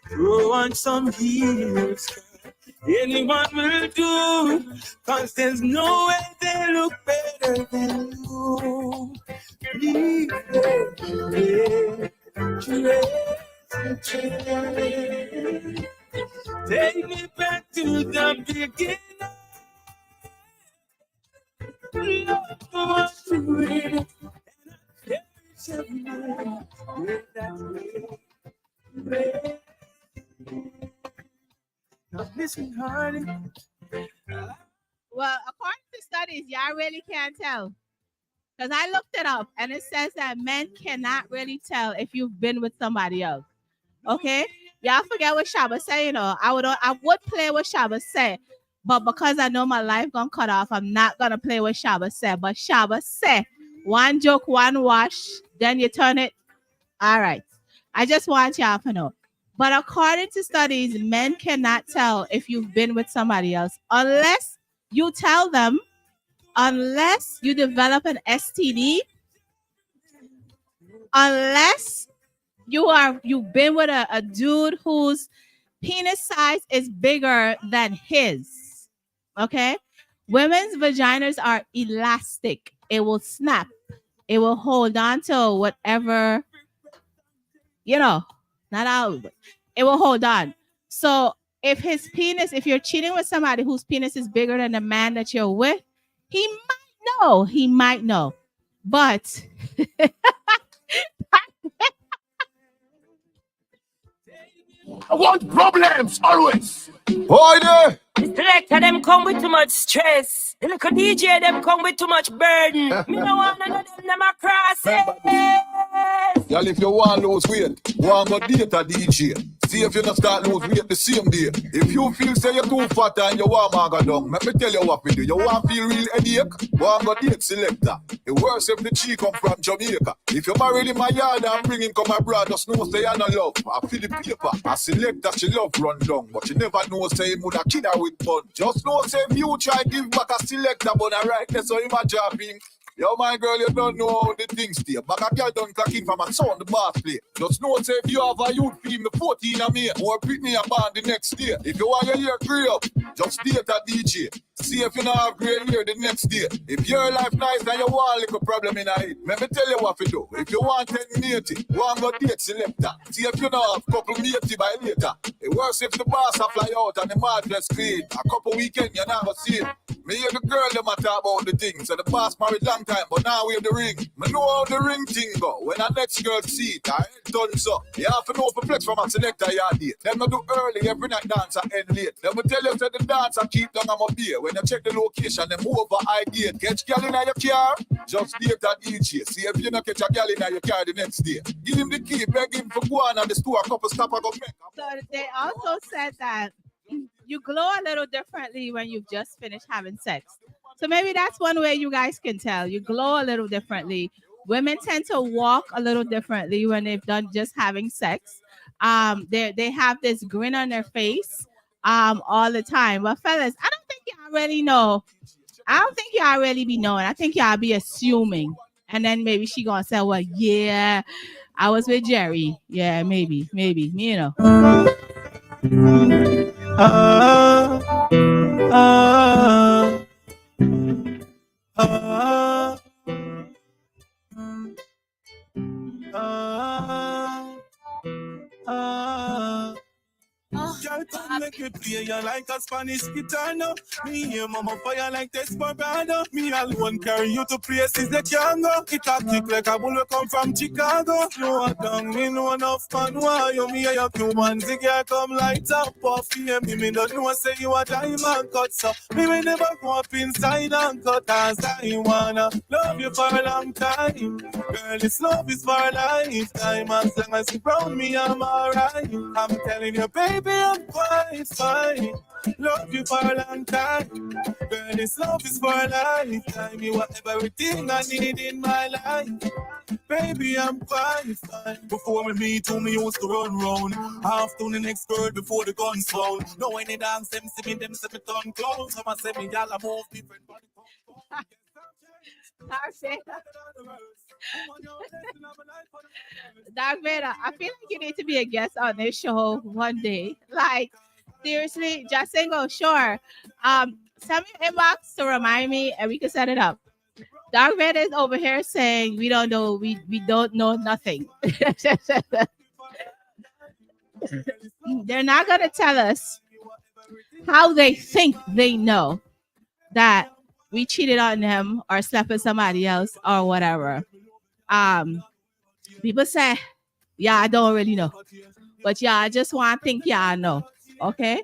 Throw on some heels, anyone will do, 'cause there's no way they look better than you. Please, baby, take me back to the beginning. Love was to it, and I cherish every moment with that red. Now listen, honey. Well, according to studies, y'all really can't tell. Because I looked it up and it says that men cannot really tell if you've been with somebody else. Okay? Y'all forget what Shabba say, you know. I would play what Shabba said, but because I know my life gonna cut off, I'm not gonna play what Shabba said. But Shabba said, one joke, one wash, then you turn it. All right. I just want y'all to know. But according to studies, men cannot tell if you've been with somebody else unless you tell them, unless you develop an STD, unless you've been with a dude whose penis size is bigger than his. Okay? Women's vaginas are elastic. It will snap. It will hold on to whatever, not out. It will hold on. So if you're cheating with somebody whose penis is bigger than the man that you're with, he might know. He might know. But I want problems always. Boy there. Selector them come with too much stress. The little DJ them come with too much burden. Me no want none of them a cross it. Y'all, if you want to lose weight, want to date a DJ. See if you not start lose weight the same day. If you feel say you're too fat and you want to go down, let me tell you what we do. You want to feel real headache? Want to date selector. It works if the chick come from Jamaica. If you married in my yard and bring him come abroad, just know say you no love. I feel the paper. I select that she love run down, but you never know say him would a kid her with bun. Just know say if you try give back a selector, but I right there so him a jobbing. Yo, my girl, you don't know how the things stay. But a girl don't clock in from a son, the boss play. Just know, say, if you have a youth film, the 14 of me, or pick me a band the next day. If you want your hair grey up, just date a DJ. See if you don't have grey hair the next day. If your life nice and you want a little problem in it, let me tell you what to do. If you want 1080, want to date selector. See if you don't have couple matey by later. It works if the boss a fly out and the madness clean. A couple weekend you never see it. Me hear the girl them a talk about the things. So the boss married long time, but now we have the ring. Me know how the ring thing go. When a next girl see it, I ain't done so. You have to know for flex from a selector you date. Them no do early, every night dance and end late. Them will tell you that the dancer keep down on my beer. When you check the location, them move over I gate. Catch girl in your car, just date that DJ. See if you not catch a girl in your car the next day. Give him the key, beg him for go on at the store, a couple stop and go make. So they also said that you glow a little differently when you've just finished having sex. So maybe that's one way you guys can tell. You glow a little differently. Women tend to walk a little differently when they've done just having sex. They have this grin on their face all the time. But fellas, I don't think y'all really know. I don't think y'all really be knowing. I think y'all be assuming. And then maybe she gonna say, well, yeah, I was with Jerry. Yeah, maybe, you know. Girl, come make me play you like a Spanish guitar now. Me here, mama fire like Desperado. Me alone carry you to places that can go. It a kick like a bull come from Chicago. No a down, me know enough man. Why you me your human? The girl come light up off here. Me don't know say you a diamond cut. So me never go up inside and cut. As I wanna love you for a long time. Girl, this love is for a lifetime. As long as you brown me, I'm alright. I'm telling you, baby, I'm quite fine. Love you for a long time. Girl, this love is for a lifetime. You are everything I need in my life. Baby, I'm quite fine. Before we meet you, me used to run round. Half to the next girl before the guns found. No when they dance, them see me turn close. Some say me, y'all a move different. Dark Vader, I feel like you need to be a guest on this show one day. Like, seriously, just single, sure. Send me an inbox to remind me and we can set it up. Dark Vader is over here saying we don't know, we don't know nothing. They're not gonna tell us how they think they know that we cheated on them or slept with somebody else or whatever. People say, yeah, I don't really know. But yeah, I just want to think, yeah, I know. Okay?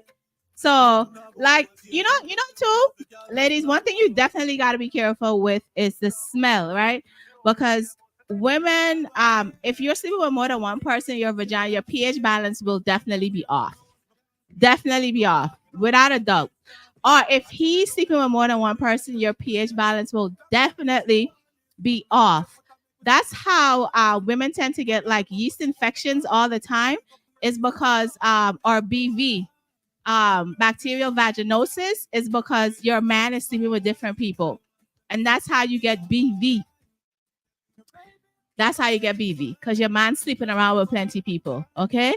So, like, you know, too, ladies, one thing you definitely got to be careful with is the smell, right? Because women, if you're sleeping with more than one person, your vagina, your pH balance will definitely be off. Definitely be off, without a doubt. Or if he's sleeping with more than one person, your pH balance will definitely be off. That's how women tend to get like yeast infections all the time, is because or BV, bacterial vaginosis, is because your man is sleeping with different people. And that's how you get BV. That's how you get BV, because your man's sleeping around with plenty people. Okay.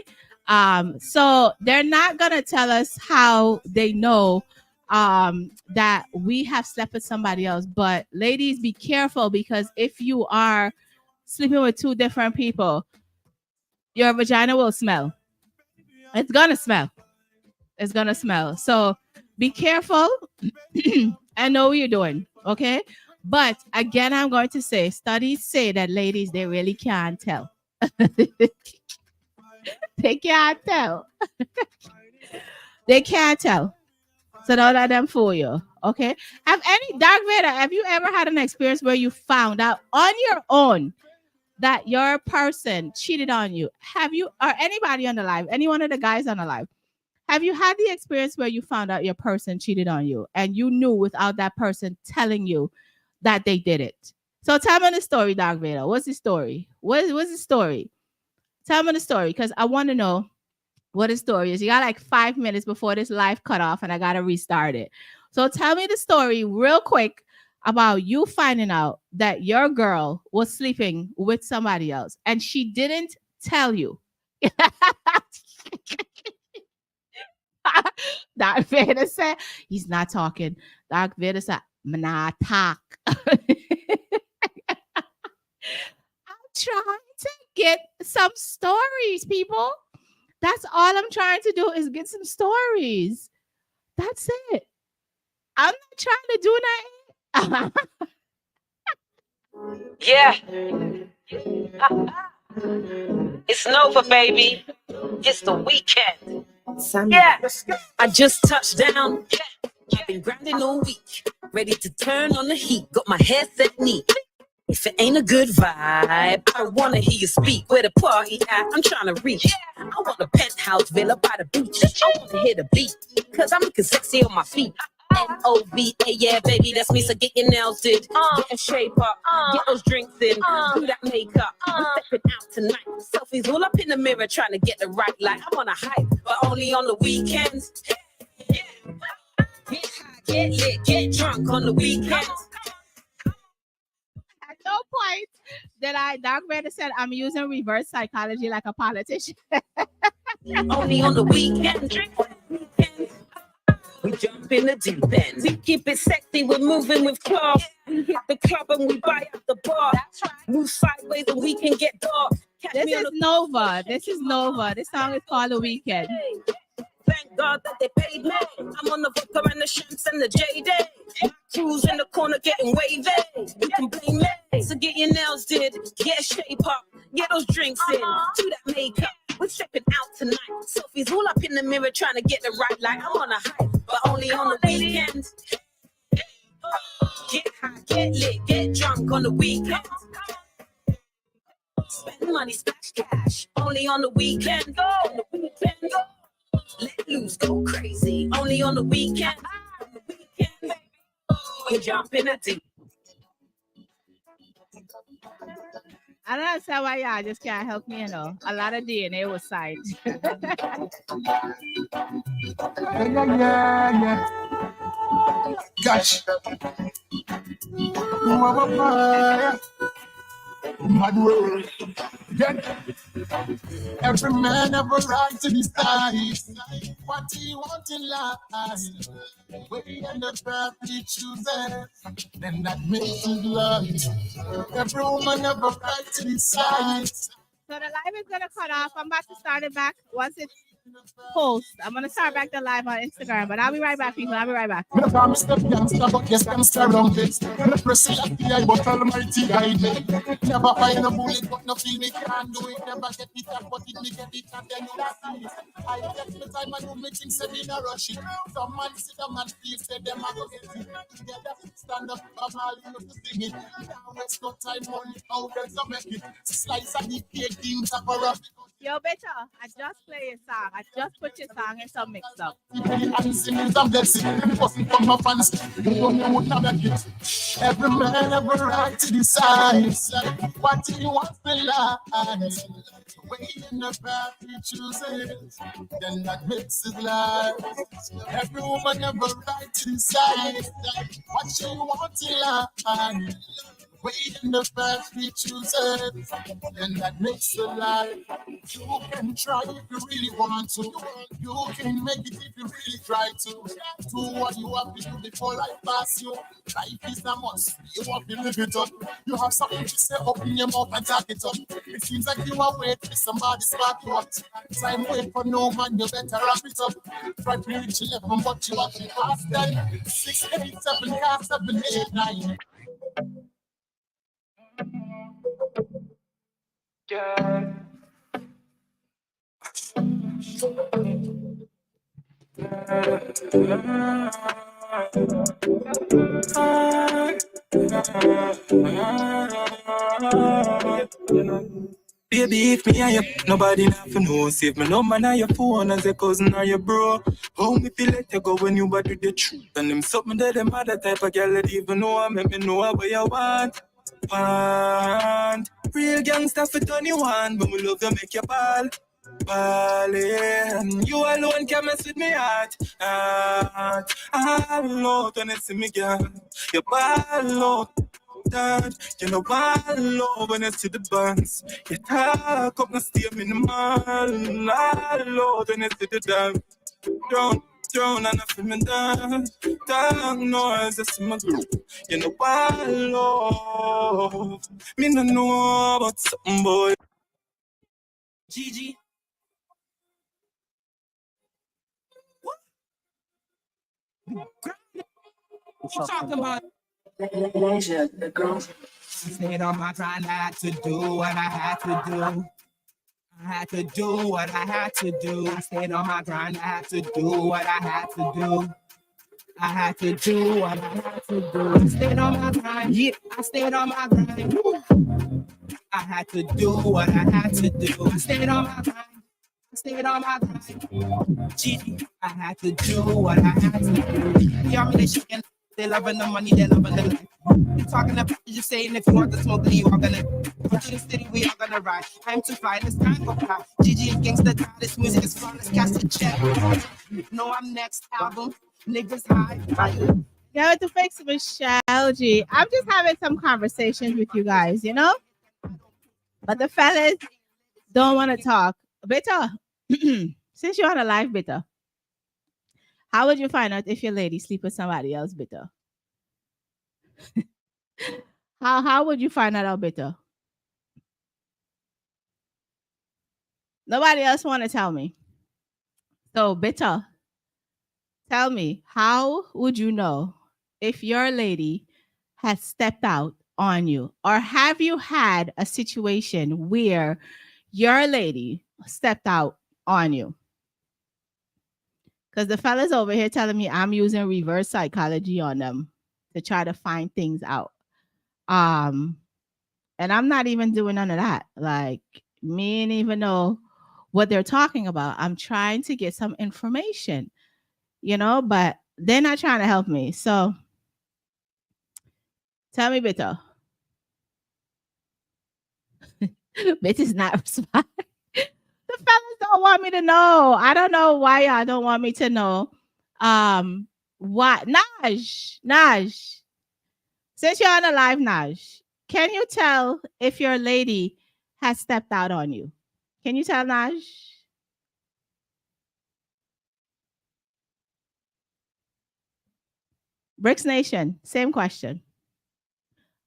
So they're not gonna tell us how they know that we have slept with somebody else. But ladies, be careful, because if you are sleeping with two different people, your vagina will smell. It's gonna smell. It's gonna smell. So be careful and know what you're doing. Okay. But again, I'm going to say studies say that ladies, they really can't tell. They can't tell. They can't tell. So don't let them fool you. Okay. Dark Vader, have you ever had an experience where you found out on your own that your person cheated on you? Have you, or anybody on the live, any one of the guys on the live, have you had the experience where you found out your person cheated on you and you knew without that person telling you that they did it? So tell me the story, Dark Vader. What's the story? What's the story? Tell me the story, because I want to know what the story is. You got like 5 minutes before this live cut off and I got to restart it. So tell me the story real quick about you finding out that your girl was sleeping with somebody else and she didn't tell you. Dark Vader said, he's not talking. Dark Vader said, I'm not talk. I'm trying to get some stories, people. That's all I'm trying to do is get some stories. That's it. I'm not trying to do nothing. Yeah. It's Nova, baby. It's the weekend. Yeah. I just touched down. I've been grinding all week. Ready to turn on the heat. Got my hair set neat. If it ain't a good vibe, I don't wanna hear you speak. Where the party at? I'm trying to reach. I want a penthouse villa by the beach. I wanna hear the beat, cause I'm looking sexy on my feet. N-O-V-A, yeah, baby, that's me, so get your nails did. Get a shape up, get those drinks in, do that makeup. We're stepping out tonight. Selfies all up in the mirror, trying to get the right light. I'm on a hype, but only on the weekends. Get high, get lit, get drunk on the weekends. At no point did Dark Vader said, I'm using reverse psychology like a politician. Only on the weekend. We jump in the deep end. We keep it sexy, we're moving with class. We hit the club and we buy up the bar. Move sideways and we can get dark. This is Nova. This is Nova. This song is called The Weekend. Thank God that they paid me. I'm on the vodka and the shrimps and the JD. Cruise in the corner getting wavy. You can blame me. So get your nails did, get a shape up, get those drinks in, do that makeup. We're stepping out tonight. Selfies all up in the mirror trying to get the right light. I'm on a hype, but only on the weekends. Get high, get lit, get drunk on the weekends. Spend money, splash cash, only on the weekend. Go on the weekend. Let loose, go crazy, only on the weekend. On the weekend, baby. We jump in the deep. I don't understand why y'all just can't help me, you know. A lot of DNA was signed. Yeah. Gosh. Mad world. Every man have a right to decide what he wants in life. When he end up he chooses, then that makes his life. Every woman have a right to decide. So the live is gonna cut off. I'm about to start it back once it's post. I'm gonna start back the live on Instagram, but I'll be right back, people. I'll be right back. I'm step gangster, but yes, gangster around this. The press is FBI, but almighty guide me. Never find a bullet, but no feel me can't do it. Never get it up, but it me get it, and then you see it. I take the time and do me things, say me no rush it. Some man sit down and feel, say them I go get it. Together, stand up, I'm all you to sing it. Now waste no time, money, how else to make it. Slice of the cake, things up around. Yo, better. I just play a song. I just put your song in some mix up. Every man have a right to decide what he wants to life. When in the path he chooses, then that makes his life. Every woman have a right to decide what she wants in life. Way in the past we choose it, and that makes a life. You can try if you really want to. You can make it if you really try to. Do what you have to do before life pass you. Life is a must. You have to live it up. You have something to say, open your mouth and talk it up. It seems like you are waiting for somebody spark you up. Time wait for no man, you better wrap it up. Try to reach 11, but you have to ask them. 6, 8, 7, 7, 8, 9. Baby, if me and you, nobody nothing know. Save me number now your phone as a cousin or your bro. How me feel let you go when you body the truth. And them something that them other type of girl that even know I make me know what you want. Real gangsta for 21, but we love to make you ball. Ballin', you alone can mess with me heart. Lord, when you see me girl, you ball out. That you know I love when I see the buns. You talk up and stay minimal. I love when I see the dance. Drown and I feel me down. Dark noise, I see my group. You know I love. Me no know about something, boy. Gigi. What you talking about? The girls. I stayed on my grind, I had to do what I had to do. I had to do what I had to do. I stayed on my grind, I had to do what I had to do. I had to do what I had to do. I stayed on my grind, yeah, I stayed on my grind. Woo. I had to do what I had to do. I stayed on my grind. I stayed on my grind. Gigi, I had to do what I had to do. Y'all me they shaking, they loving the money, they loving the life. They talking about you saying if you want to smoke, then you are gonna go to the city, we are gonna ride. I'm too fly, this time go fly. Gigi and gangsta, this music is fun, let's cast a check. No, I'm next album, niggas high. Go to fix Michelle G. I'm just having some conversations with you guys, you know? But the fellas don't want to talk. Better, since you're on a live, better. How would you find out if your lady sleep with somebody else, better? How would you find that out, better? Nobody else want to tell me. So, better, tell me, how would you know if your lady has stepped out on you? Or have you had a situation where your lady stepped out on you? Because the fellas over here telling me I'm using reverse psychology on them to try to find things out. And I'm not even doing none of that. Like, me ain't even know what they're talking about. I'm trying to get some information, you know, but they're not trying to help me. So tell me, Beto. Betty's not responding. The fellas don't want me to know. I don't know why y'all don't want me to know. What? Naj. Since you're on a live, Naj, can you tell if your lady has stepped out on you? Can you tell, Naj? Bricks Nation, same question.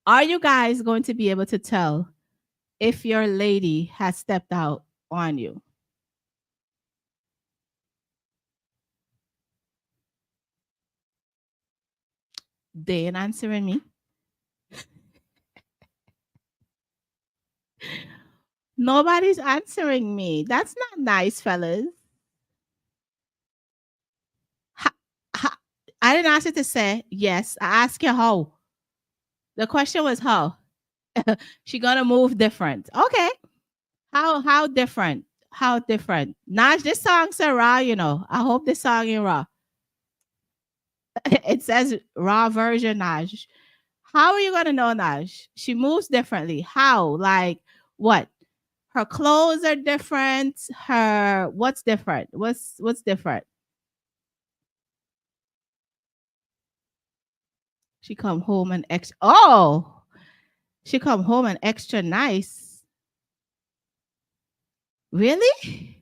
Are you guys going to be able to tell if your lady has stepped out on you? They ain't answering me. Nobody's answering me. That's not nice, fellas. I didn't ask you to say yes. I asked you how. The question was how. She gonna move different. Okay. How different? How different? Naj, this song's so raw, you know. I hope this song is raw. It says raw version, Naj. How are you gonna know, Naj? She moves differently. How? Like what? Her clothes are different. What's different? What's different? She come home and oh, She come home and extra nice. Really?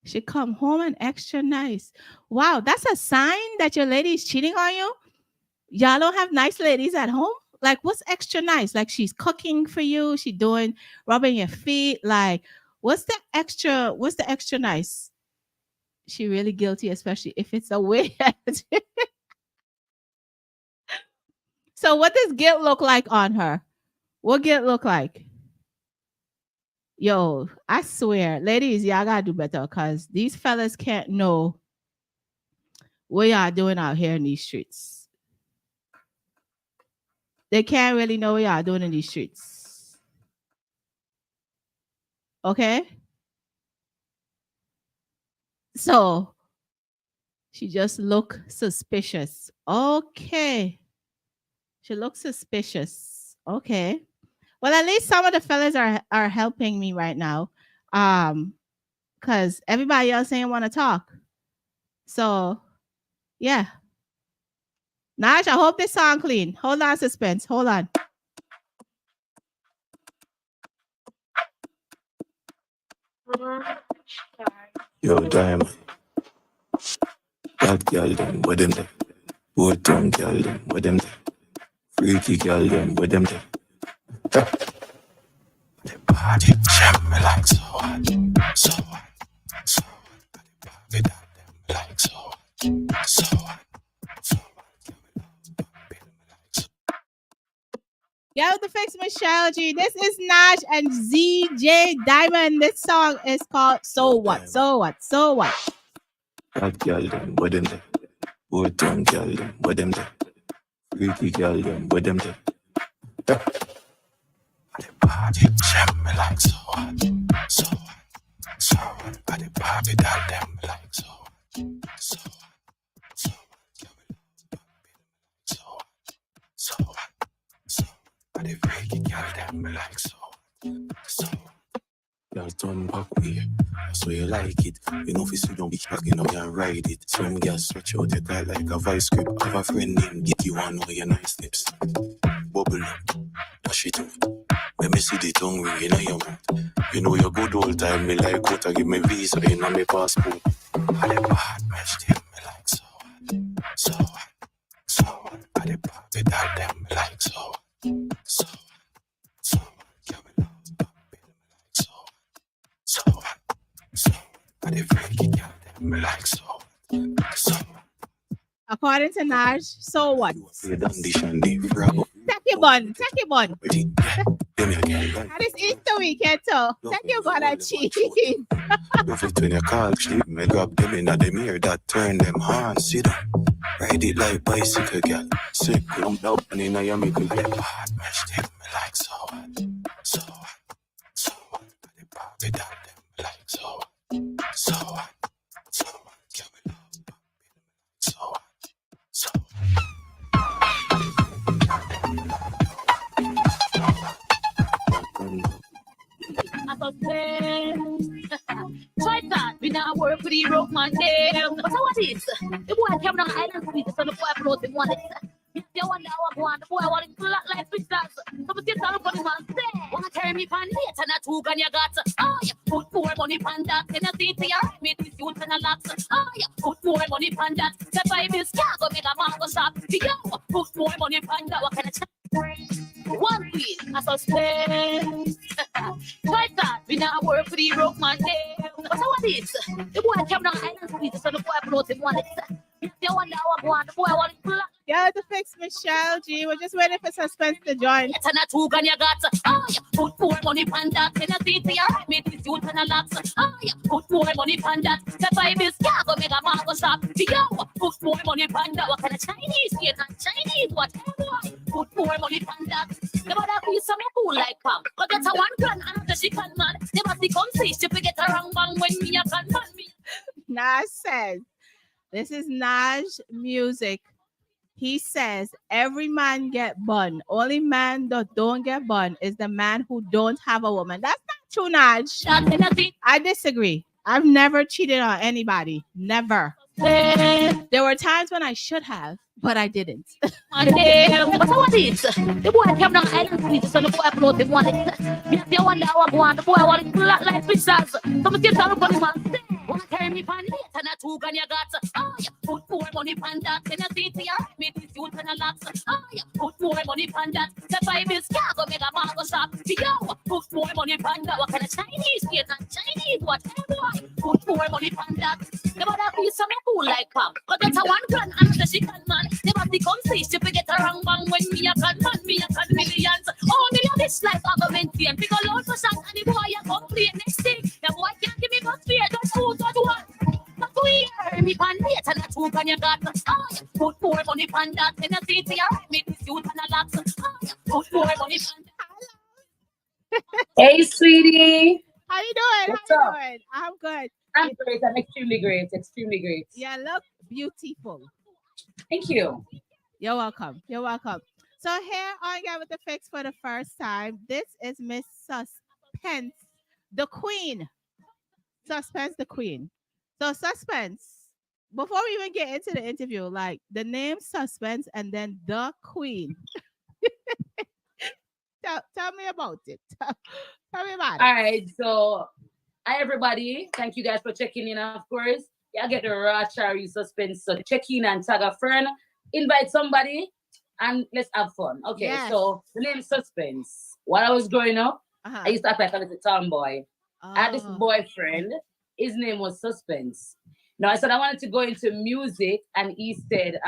She come home and extra nice. Wow, that's a sign that your lady is cheating on you? Y'all don't have nice ladies at home? Like, what's extra nice? Like, she's cooking for you, she doing rubbing your feet. Like, what's the extra nice? She really guilty, especially if it's a way. So what does guilt look like on her? What guilt look like? Yo, I swear, ladies, y'all gotta do better because these fellas can't know what y'all doing out here in these streets. They can't really know what y'all doing in these streets. Okay? So she just look suspicious. Okay. She looks suspicious. Okay. Well, at least some of the fellas are helping me right now. Because everybody else ain't want to talk. So yeah. Nash, I hope this song clean. Hold on, Suspense. Hold on. Yo, Diamond. That girl them, with them there. Both tongue girl them, with them there. Freaky girl them, with them there. The party jam me like so hot, so hot, so hot. The party them like so hot, so hot, so hot. Yo, the fix Michelleg. This is Nash and ZJ Diamond. This song is called So What? So What? So What? That girl them, with them there. Both tongue girl them, with them there. Freaky girl them, with them there. The party jam me like so hot, so hot, so hot. The party that them like so hot, so hot, so hot. So hot, so hot, so hot. The freaky girl them like so hot, so hot. Girl turn back way, so you like it. You know if you sit down, be back, you know you can ride it. Some girls stretch out your tie like a vice grip. Have a friend named Get You on with your nice lips. Bubble up, dash it out. When me see the tongue ring in your mouth, you know you're good all time. Me like what I give me visa in on me passport. I the bad match them me like so hot, so hot, so hot. I the party that them like so hot, so hot, so hot. Yeah, me love pop it me like so hot, so hot, so hot. I the freaky girl them me like so hot, so hot. According to Nash, so what? You done the shandy, bravo. Take your bun. Take your bun. Give me again. And it's Easter weekend, too. Take your bun and cheese. If it's when you call, sleep, me grab them in the mirror that turn them on. Sit down, ride it like bicycle, girl. Sick, clumped up, and in your middle, get hard, match them me like so hot, so hot, so hot. The party that them like so hot, so hot, so hot. Give me love, pop it, so hot, so hot. Try that, we now work for the rope man them. But what is? The boy came down island street, so the boy brought him one. They wonder what one, the boy wanted to look like fish dance. So we sit down for the man say, wanna carry me pan late and a two gun you got. Oh yeah, put more money pan that. Can I see to your me to shoot and a lot. Oh yeah, put more money pan that. The Bible is go make a man go shop. Yo, put more money pan that. What kind of one week, I suspense. Try that, we now work for the rope man them. But what is? The boy came down island street, so the boy brought him one. They wonder what one, the boy wanted to look. Yeah, the fix Michelleg. We're just waiting for Suspense to join. It's a two gun you got. Oh yeah, put more money on that. Can I see to your me to shoot and a lot. Oh yeah, put more money on that. The Bible is go make a man go shop. Yo, put more money on that. What kind of Chinese? Yeah, not Chinese. Whatever. Put more money on that. Never that be some cool like Pam. But that's a 1 grand and the she can man. Never see come see she forget a wrong man when me a can man me. Nash says, this is Nash music. He says every man get bun. Only man that don't get bun is the man who don't have a woman. That's not true, Nash. I disagree. I've never cheated on anybody. Never. There were times when I should have, but I didn't. But what is the boy came down island street, so the boy upload the one. Me say wonder how I go on. The boy want it like pizzas. So me still tell the man, wanna carry me pan late and a two gun you got. Oh yeah, put more money pan that. Then I see to your me this youth and a lot. Oh yeah, put more money pan that. The five is cargo make a margo shop. Yo, put more money pan that. What kind of Chinese kid and Chinese what? Boy, put more money pan that. The mother be some fool like pop. Cause that's a one grand and the she can man. Never become say she forget a wrong bang when me a can man, me a can millions. Oh, me a this life argumentation. Pick a load for shot and the boy a complain next thing. The boy can't give me much fear, just who's what one. But we hear me pan late and a two can you got. Oh, yeah, put more money pan that. Then I see to your me this youth and a lot. Oh, yeah, put more money pan that. Hey, sweetie. How you doing? What's How you up? doing? I'm good. I'm great. I'm extremely great. Extremely great. Yeah, look beautiful. Thank you. You're welcome. You're welcome. So here on Get With The Fix for the first time, this is Miss Suspense, the Queen. Suspense, the Queen. So Suspense, before we even get into the interview, like the name Suspense and then the Queen. tell me about it. Tell me about it. All right. So, hi, everybody. Thank you guys for checking in, of course. Yeah, get the raw cherry Suspense. So check in and tag a friend, invite somebody, and let's have fun. Okay, Yes. so the name Suspense. While I was growing up, I used to act like a little tomboy. I had this boyfriend. His name was Suspense. Now I said I wanted to go into music, and he said,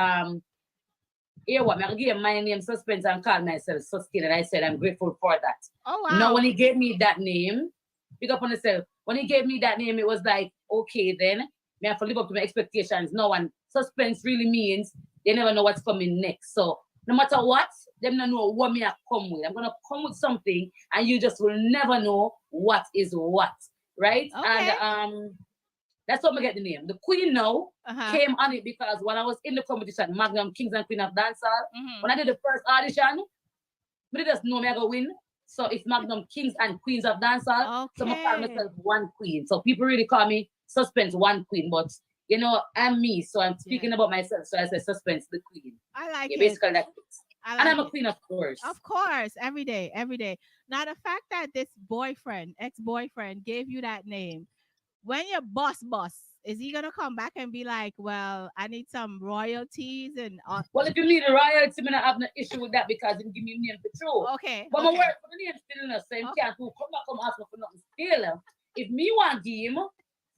here what, I'm gonna give my name Suspense and call myself Suskin. And I said, I'm grateful for that. Oh wow. Now when he gave me that name, pick up on yourself. When he gave me that name, it was like, okay, then me have to live up to my expectations. No one suspense really means they never know what's coming next. So no matter what, them don't know what me I come with. I'm gonna come with something, and you just will never know what is what, right? Okay. And that's what I get the name. The Queen now came on it because when I was in the competition, Magnum Kings and Queen of Dancehall, when I did the first audition, but just know me I go win. So it's Magnum Kings and Queens of Dancehall. So I call myself one queen. So people really call me Suspense one queen, but you know I'm me, so I'm speaking about myself. So I say Suspense the queen. I like it. Basically that's it. Like and I'm a queen, of course. Of course, every day, every day. Now the fact that this boyfriend, ex-boyfriend, gave you that name, when your boss, is he gonna come back and be like, "Well, I need some royalties and"? Well, if you need a royalty, I have no issue with that because he give me name for true. Okay. But my work for the name still in the same can't do. Come back, come ask me for nothing still. If me want give him,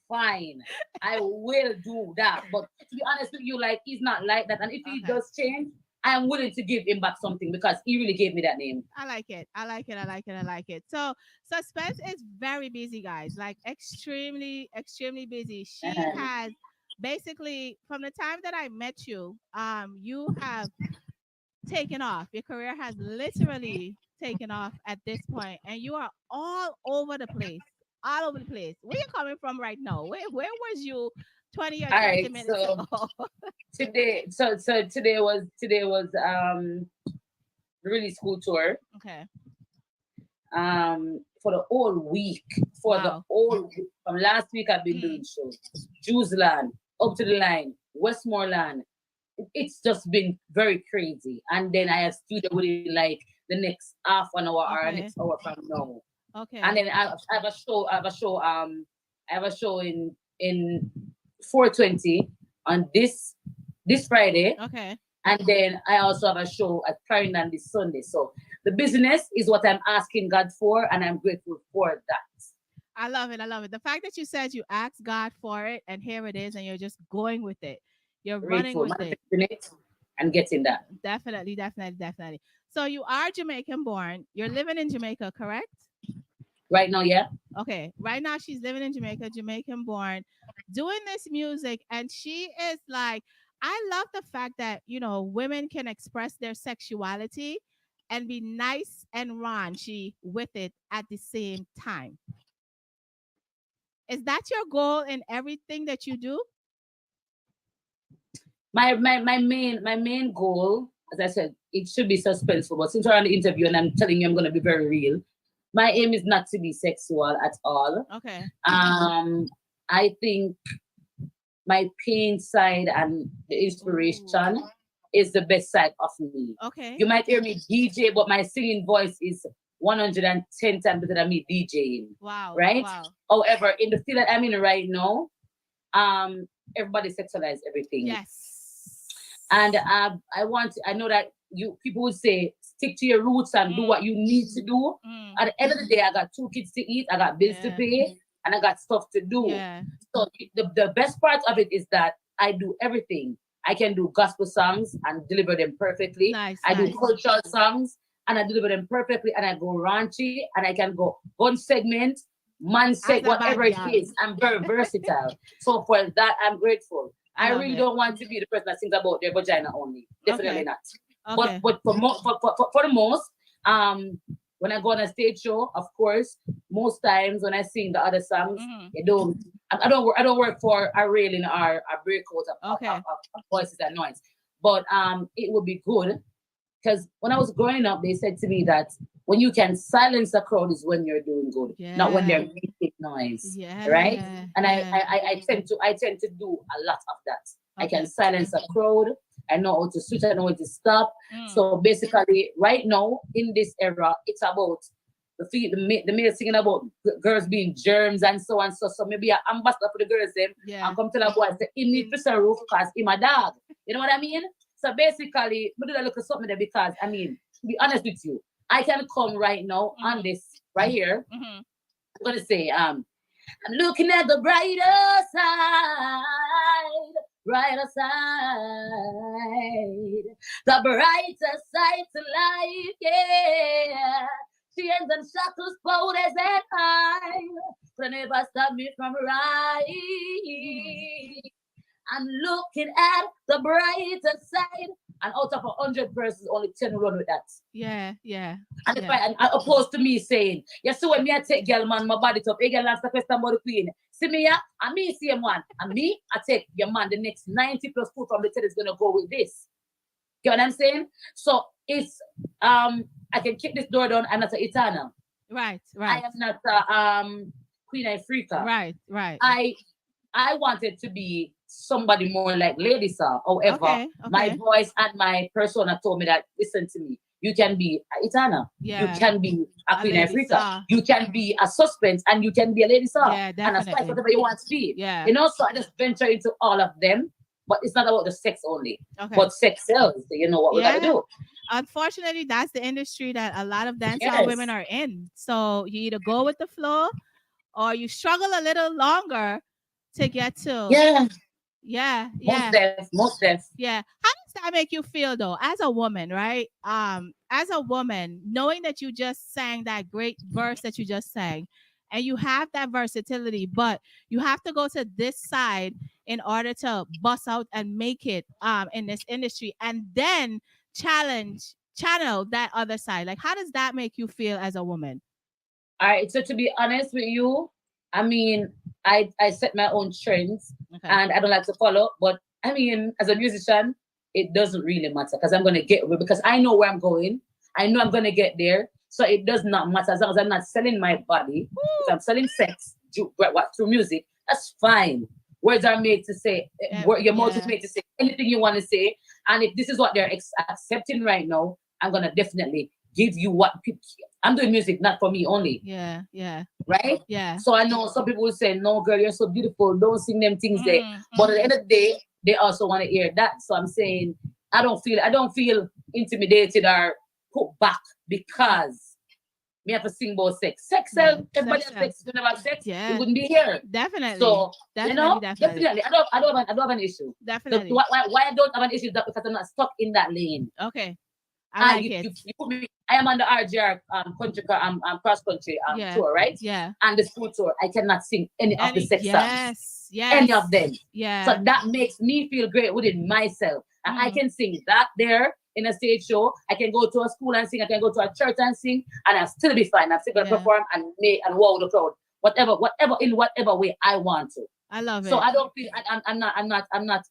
fine, I will do that. But to be honest with you, like he's not like that. And if he does change, I am willing to give him back something because he really gave me that name. I like it. I like it. I like it. I like it. So Suspense is very busy, guys. Like extremely, extremely busy. She has basically from the time that I met you, you have taken off. Your career has literally taken off at this point, and you are all over the place. All over the place. Where you coming from right now? Where was you 20 or 30 minutes ago? Today was the release school tour. Okay. For the whole week. The whole week. From last week I've been doing shows. Jewsland, up to the line, Westmoreland. It's just been very crazy. And then I have studio within like the next half an hour or next hour from now. Okay. And then I have a show in 420 on this Friday. Okay. And then I also have a show at Clarendon this Sunday. So the business is what I'm asking God for, and I'm grateful for that. I love it. I love it. The fact that you said you asked God for it, and here it is, and you're just going with it. You're running with it. And getting that. Definitely, definitely, definitely. So you are Jamaican born. You're living in Jamaica, correct? Right now, yeah. Okay. Right now, she's living in Jamaica, Jamaican born, doing this music. And she is like, I love the fact that, you know, women can express their sexuality and be nice and raunchy with it at the same time. Is that your goal in everything that you do? My main goal, as I said, it should be suspenseful. But since we're on the interview and I'm telling you I'm going to be very real, my aim is not to be sexual at all. Okay. I think my pain side and the inspiration is the best side of me. Okay. You might hear me DJ, but my singing voice is 110 times better than me DJing. Wow. Right? Wow. However, in the field that I'm in right now, everybody sexualize everything. Yes. And I know that people would say stick to your roots and do what you need to do. At the end of the day, I got 2 kids to eat, I got bills to pay, and I got stuff to do. Yeah. So the best part of it is that I do everything. I can do gospel songs and deliver them perfectly. Nice, I do cultural songs and I deliver them perfectly. And I go raunchy and I can go gun segment, man set, whatever it is. I'm very versatile. So for that, I'm grateful. I really don't want to be the person that sings about their vagina only. Definitely not. Okay. But for the most, when I go on a stage show, of course, most times when I sing the other songs, I don't work for a railing or a breakout of voices and noise. But it would be good because when I was growing up, they said to me that when you can silence a crowd is when you're doing good, not when they're making noise. Right? And I tend to do a lot of that. I can silence a crowd. I know how to switch. I know how to stop. So basically, right now in this era, it's about the male singing about girls being germs and so on. So maybe an ambassador for the girls them and come tell a boy say he need to serve roof because he my dog. You know what I mean? So basically, we do that look at something there because I mean, to be honest with you, I can come right now on this right here. I'm gonna say I'm looking at the brighter side. Brighter side, the brighter side to life, yeah. Chains and shackles, powders and high, will never stop me from rising. I'm looking at the brighter side, and out of 100 verses, only 10 run with that. Yeah. And opposed to me saying, you see when me I take girl man, my body top, a girl answer question about the queen. See me yeah, and me same one. And me, I take your man, the next 90 plus food from the tail is gonna go with this. You know what I'm saying? So it's I can kick this door down and not an eternal. Right. I am not a Queen Africa. Right. I wanted to be somebody more like Lady Saw. However, my voice and my persona told me that, listen to me, you can be Etana. Yeah. You can be a Queen Africa. Saw. You can be a Suspense and you can be a Lady Saw. Yeah, and a Spice, whatever you want to be. Yeah. You know, so I just venture into all of them. But it's not about the sex only. But sex sells. So you know what we gotta do. Unfortunately, that's the industry that a lot of dancehall women are in. So you either go with the flow or you struggle a little longer to get to. Yeah. Most def. Yeah. How does that make you feel though, as a woman, right? As a woman, knowing that you just sang that great verse that you just sang, and you have that versatility, but you have to go to this side in order to bust out and make it in this industry, and then channel that other side. Like, how does that make you feel as a woman? All right. So to be honest with you, I mean, I set my own trends and I don't like to follow, but I mean, as a musician, it doesn't really matter because I'm going to get where, because I know where I'm going. I know I'm going to get there. So it does not matter as long as I'm not selling my body. If I'm selling sex through music, that's fine. Words are made to say, your mouth is made to say anything you want to say. And if this is what they're accepting right now, I'm going to definitely give you what people. I'm doing music not for me only. Yeah. Right? Yeah. So I know some people will say, no, girl, you're so beautiful. Don't sing them things there. But at the end of the day, they also want to hear that. So I'm saying, I don't feel intimidated or put back because me have to sing about sex. Sex sells. Everybody has sex. If you never have sex, you wouldn't be here. Definitely. So definitely. I don't have an issue. Definitely. Why I don't have an issue is that because I'm not stuck in that lane. Okay. I like it. You put me, I am on the RGR country cross country tour, right? Yeah. And the school tour. I cannot sing any of the sex songs. Yes. Any of them. Yeah. So that makes me feel great within myself. And I can sing that there in a stage show. I can go to a school and sing. I can go to a church and sing, and I'll still be fine. I'm still gonna perform and wow the crowd. Whatever way I want to. I love it. So I don't feel I'm not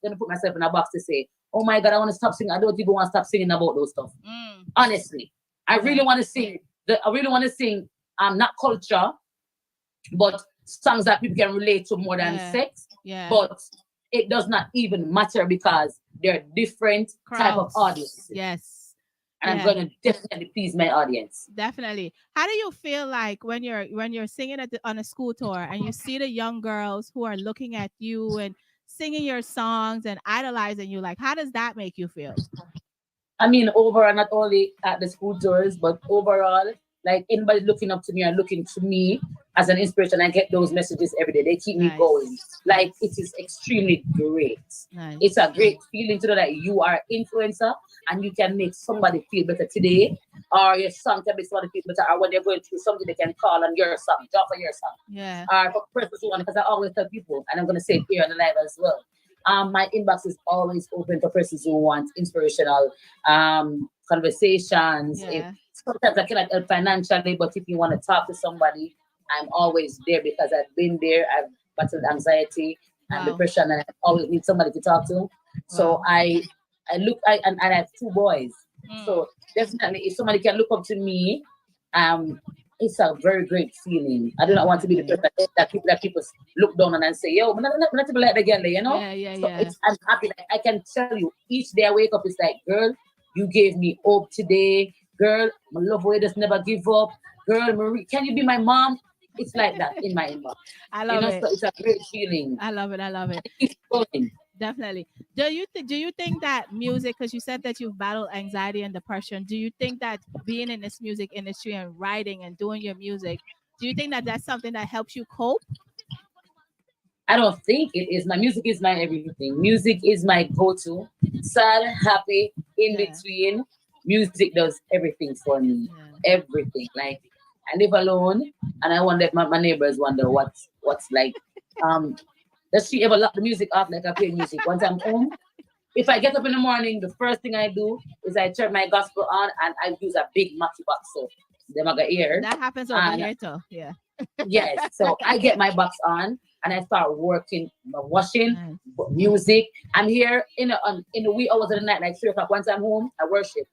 gonna put myself in a box to say, oh my God, I want to stop singing. I don't even want to stop singing about those stuff. Honestly, I really want to sing. Not culture, but songs that people can relate to more than sex. Yeah. But it does not even matter because they're different type of audience. Yes. And I'm going to definitely please my audience. Definitely. How do you feel like when you're singing on a school tour and you see the young girls who are looking at you and singing your songs and idolizing you? Like, how does that make you feel? I mean, overall, not only at the school tours, but overall, like anybody looking up to me and looking to me as an inspiration, I get those messages every day. They keep me going. Like, it is extremely great. Nice. It's a great feeling to know that you are an influencer and you can make somebody feel better today, or your song can make somebody feel better, or when they're going through something, they can call on your song, just for your song. Yeah. Or for persons who want, because I always tell people, and I'm going to say it here on the live as well. My inbox is always open for persons who want inspirational conversations. Yeah. Sometimes I cannot help financially, but if you want to talk to somebody, I'm always there because I've been there. I've battled anxiety and depression, and I always need somebody to talk to. So I have 2 boys. So definitely, if somebody can look up to me, it's a very great feeling. I do not want to be the person that people look down on and say, "Yo, I'm not like the girl," you know. I'm happy. Like, I can tell you, each day I wake up, it's like, girl, you gave me hope today. Girl, my love way just never give up. Girl, Marie, can you be my mom? It's like that in my inbox. I love it. So it's a great feeling. I love it. I love it. It's going. Definitely. Do you think that music, because you said that you've battled anxiety and depression, do you think that being in this music industry and writing and doing your music, do you think that that's something that helps you cope? I don't think it is. My music is my everything. Music is my go-to. Sad, happy, in between. Music does everything for me. Everything. Like, I live alone, and I wonder, my neighbors wonder what's like. Does she ever lock the music off like I play music? Once I'm home, if I get up in the morning, the first thing I do is I turn my gospel on and I use a big Mackie box. So them I got ear. That happens over here too. Yeah. Yes. So I get my box on and I start working, washing, music. I'm here in the wee hours of the night, like 3 o'clock. Once I'm home, I worship.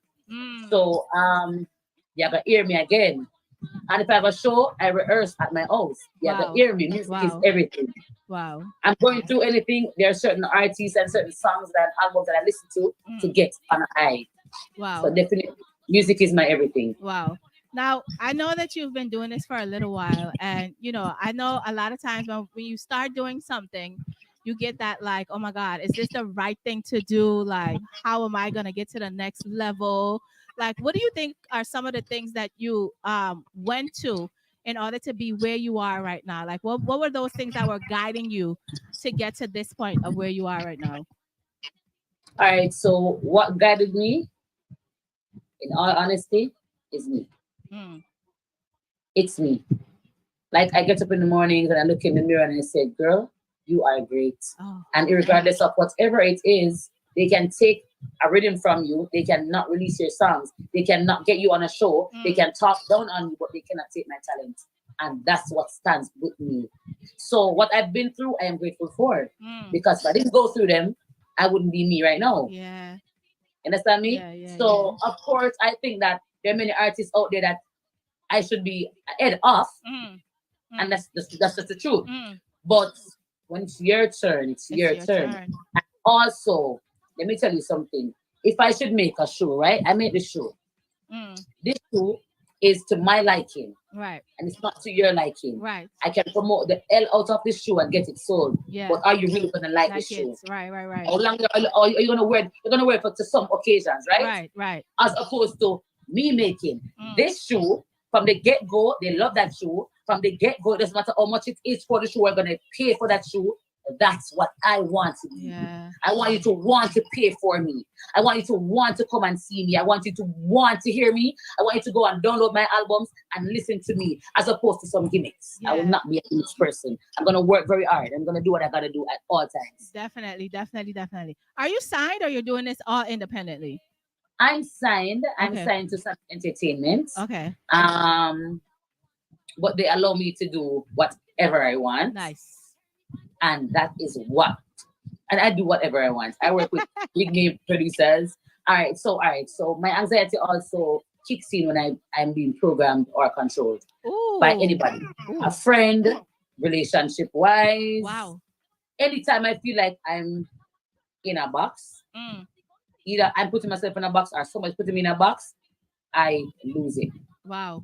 So you gotta hear me again. And if I have a show, I rehearse at my house. You gotta hear me. Music is everything. Wow. I'm going through anything. There are certain artists and certain songs and albums that I listen to get on an eye. Wow. So definitely, music is my everything. Wow. Now, I know that you've been doing this for a little while. And, I know a lot of times when you start doing something, you get that like, oh my God, is this the right thing to do? Like, how am I going to get to the next level? Like, what do you think are some of the things that you went to in order to be where you are right now? Like, what were those things that were guiding you to get to this point of where you are right now? All right. So what guided me, in all honesty, is me. It's me. Like, I get up in the mornings and I look in the mirror and I say, girl, you are great. And regardless of whatever it is, they can take a rhythm from you. They cannot release your songs. They cannot get you on a show. They can talk down on you, but they cannot take my talent. And that's what stands with me. So what I've been through, I am grateful for. Because if I didn't go through them, I wouldn't be me right now. Yeah. Understand me? So of course, I think that there are many artists out there that I should be head off. And that's just the truth. But when it's your turn, it's your turn. And also, let me tell you something. If I should make a show, right? I made the show. This show is to my liking. Right. And it's not to your liking. Right. I can promote the hell out of this show and get it sold. Yeah. But are you really gonna like this show? Right. How long are you gonna wear? You're gonna wear it for to some occasions, right? Right. As opposed to me making this show from the get-go, they love that show. From the get-go, it doesn't matter how much it is for the show, we're gonna pay for that show. That's what I want to do. Yeah. I want you to want to pay for me. I want you to want to come and see me. I want you to want to hear me. I want you to go and download my albums and listen to me, as opposed to some gimmicks. I will not be a gimmicks person. I'm gonna work very hard. I'm gonna do what I gotta do at all times. Definitely. Are you signed or you're doing this all independently? I'm signed. I'm signed to some entertainment. Okay. But they allow me to do whatever I want. Nice. And that is what. And I do whatever I want. I work with big name producers. All right. So my anxiety also kicks in when I'm being programmed or controlled by anybody. A friend, relationship wise. Wow. anytime I feel like I'm in a box, either I'm putting myself in a box or someone's putting me in a box, I lose it. Wow.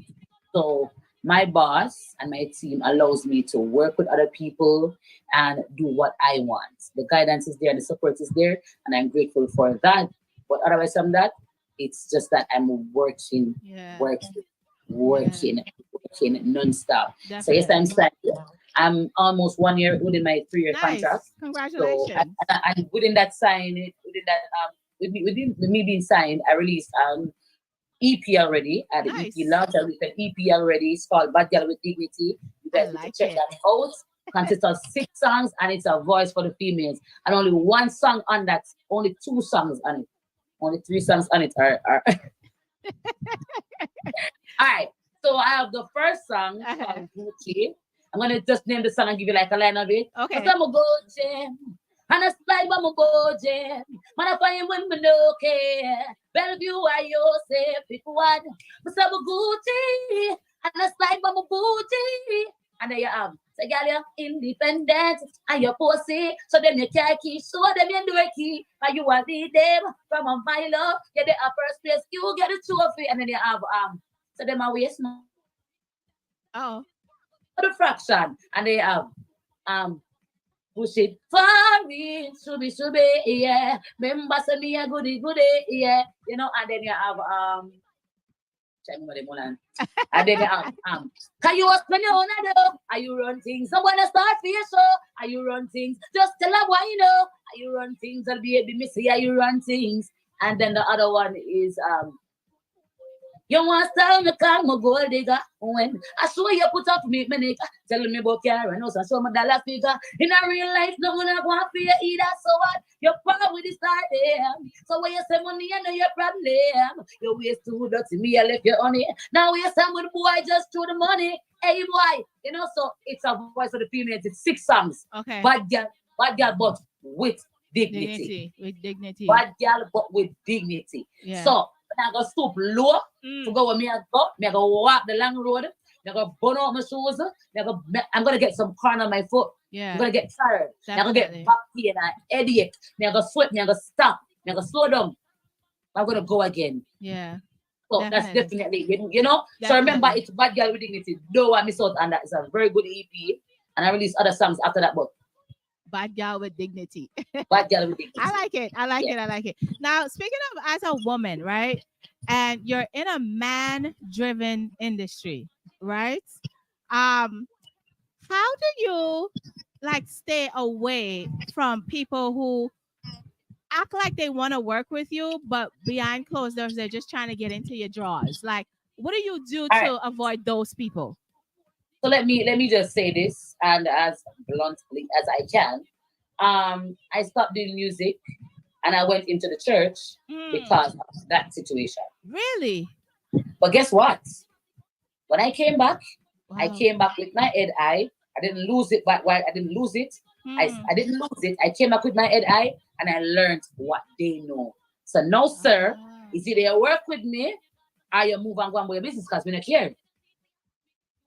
So my boss and my team allows me to work with other people and do what I want. The guidance is there, the support is there, and I'm grateful for that. But otherwise from that, it's just that I'm working non-stop. Definitely. So yes, I'm signed. I'm almost 1 year within my 3-year contract. Congratulations. So and within that with me being signed, I released EP already. I had an EP launch. I released an EP already. It's called Bad Girl with Dignity. You guys need to check that out. Consists of 6 songs and it's a voice for the females. And only 1 song on that. Only 2 songs on it. Only 3 songs on it are. All right. So I have the first song called Gucci. I'm gonna just name the song and give you like a line of it. Okay. I'm gonna go jam. And I slide by my go jam. Man, I find when me no care. Bellevue, I yourself, pick one. But I'm a Gucci. And I slide by my booty. And there you have. So, girl, you're independent. And you're pussy. So, them you can't keep. So, them you do a key. And you want lead them from a mile up. Get the first place. You get a trophy. And then you have, so them are waste. Oh. The fraction. And they have, push it far in, shubi, yeah. Remember, say me a goody, yeah. You know, and then you have, and then you have, can you ask when you own a dog? Are you run things? Someone start for your show. Are you run things? Just tell her why you know. Are you run things? I'll be able to see. Are you run things? And then the other one is, you want to tell me call my gold digger when I saw you put up me nigga telling me about Karen also show my dollar figure in a real life no one I want for you either so what your problem with this start them so when you say money I know your problem you waste too dirty me I left you on it now you say with boy just through the money hey boy you know so it's a voice for the females it's 6 songs okay bad girl but with dignity with dignity bad girl but with dignity so I go stoop low to go where me I go walk the long road. I go burn out my shoes. I'm gonna get some corn on my foot. Yeah. I'm gonna get tired. I'm gonna get back pain and headache. I go sweat. I go stop. I go slow down. I'm gonna go again. Yeah. So that's definitely you know. Definitely. So remember, it's Bad Girl with Dignity. Don't I miss out on that. It's a very good EP, and I release other songs after that. But Bad Girl with Dignity. Bad Girl with Dignity. I like it. I like it. Now, speaking of as a woman, right? And you're in a man-driven industry, right? How do you like stay away from people who act like they want to work with you, but behind closed doors, they're just trying to get into your drawers? Like, what do you do to avoid those people? So let me just say this, and as bluntly as I can, I stopped doing music, and I went into the church because of that situation. Really? But guess what? When I came back, I came back with my head high. I didn't lose it, but I didn't lose it. I didn't lose it. I came back with my head high, and I learned what they know. So now, sir, is either you work with me, or you move and go on with your business because we don't care.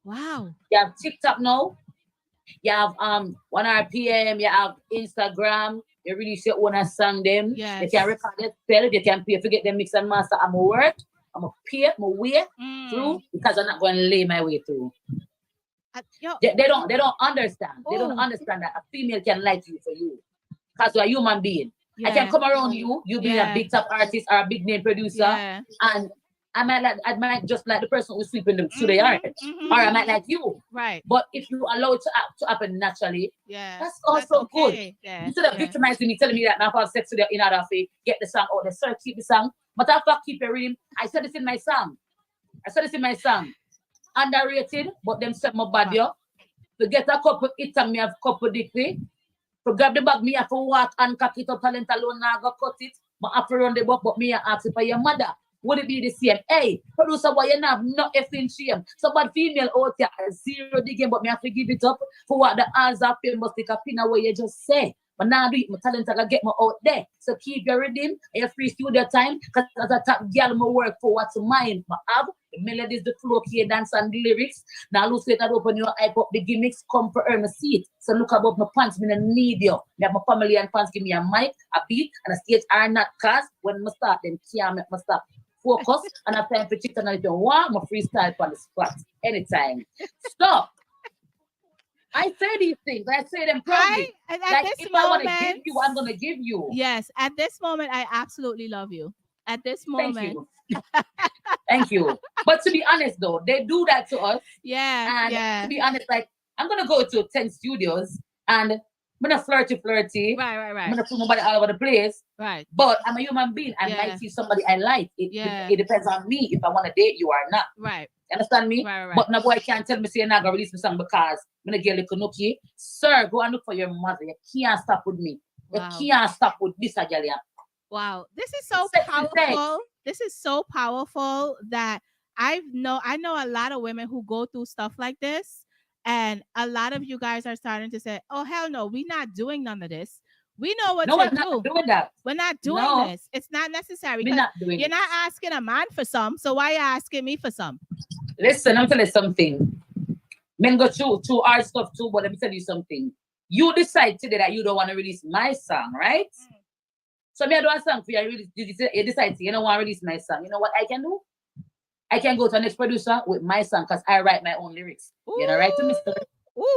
Wow. You have TikTok now. You have 1 RPM. You have Instagram. You release your own song them. Yes. You can record it, sell it. You can pay, forget them mix and master. I'm going to work. I'm going to pay my way through because I'm not going to lay my way through. They don't understand. They don't understand that a female can like you for you because you're a human being. I can come around you being a big top artist or a big name producer, and I might just like the person who's sweeping them through the yard, or I might like you. Right. But if you allow it to happen naturally, that's also good. Yeah. Instead of victimizing me, telling me that I have sex with you in order to get the song out, sir, keep the song. But I keep your ring. I said this in my song. Underrated, but them set my body up. To get a couple it and me have couple dicky. To grab the bag, me have to walk and cock it up, talent alone, now go cut it. I have to run the book, but me have ask it for your mother. Would it be the same? Hey, producer, why you have no effing shame? So bad female out here, zero digging, but me have to give it up for what the odds are famous, take a pin away you just say. But now do it, my talent I get me out there. So keep your rhythm, your free studio time. Because as a top girl, my work for what's mine. I have the melodies, the flow, key dance, and the lyrics. Now look at that open your eye up the gimmicks, come for earn a seat. So look above my pants, me don't need you. Me have my family and fans give me a mic, a beat, and a stage are not cast. When I start, them can't make me stop. Focus and have time for chicken, and if you want, my freestyle on the spot anytime. Stop. I say these things. I say them proudly. At like this if moment, I want to give you, I'm gonna give you. Yes, at this moment, I absolutely love you. At this moment, thank you, thank you. But to be honest, though, they do that to us. Yeah, and to be honest, like I'm gonna go to 10 studios and I'm gonna flirty. Right. I'm gonna put nobody all over the place. Right. But I'm a human being. I might see somebody I like. It depends on me if I want to date you or not. Right. You understand me? Right. But no boy can't tell me say you're not gonna release my song because I'm gonna get a little nookie. Sir, go and look for your mother. You can't stop with me. Wow. You can't stop with this girl. Wow. This is so powerful. This is so powerful that I know a lot of women who go through stuff like this. And a lot of you guys are starting to say, oh, hell no, we're not doing none of this. We know what to do. We're not doing that. We're not doing this. It's not necessary. We're not doing You're not asking a man for some, so why are you asking me for some? Listen, I'm telling you something. Men go through hard stuff too, but let me tell you something. You decide today that you don't want to release my song, right? So me I do a song for you, you decide you don't want to release my song. You know what I can do? I can go to the next producer with my song because I write my own lyrics. Ooh. You know, right to Mr.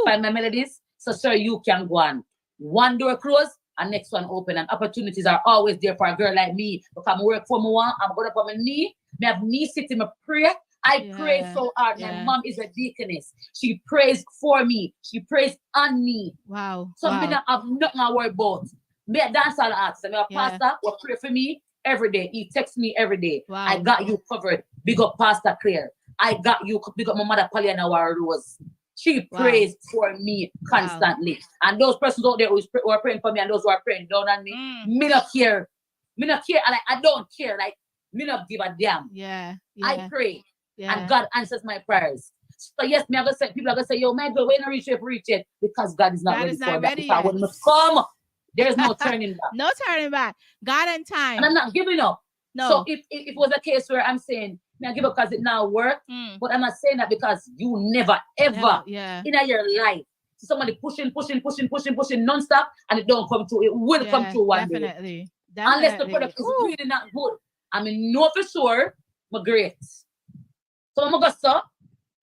Find my melodies. So sir, you can go on. One door closed and next one open. And opportunities are always there for a girl like me. Because I work for me one, I'm going up on my knee. I have knee sitting, I pray. I pray so hard. My mom is a deaconess. She prays for me. She prays on me. Wow. Something that I've nothing to worry about. Me a dancer ask. Me a pastor will pray for me every day. He texts me every day. Wow. I got you covered. Big up Pastor Claire. I got you. Big up my mother Pollyanna Rose. She prays for me constantly. And those persons out there who are praying for me and those who are praying down on me, me not care. Me not care. I don't care. Like, me not give a damn. I pray. And God answers my prayers. So yes, me are gonna say, people are gonna say, yo, man, but when I reach it, because God is not ready for that. Because when it come, there's no turning back. No turning back. God and time. And I'm not giving up. No. So if it was a case where I'm saying, I give up because it now works, but I'm not saying that because you never ever in your life somebody pushing non-stop and it don't come true. It will come true one day. Unless the product is really not good. I mean, know for sure, but great. So I'm gonna go so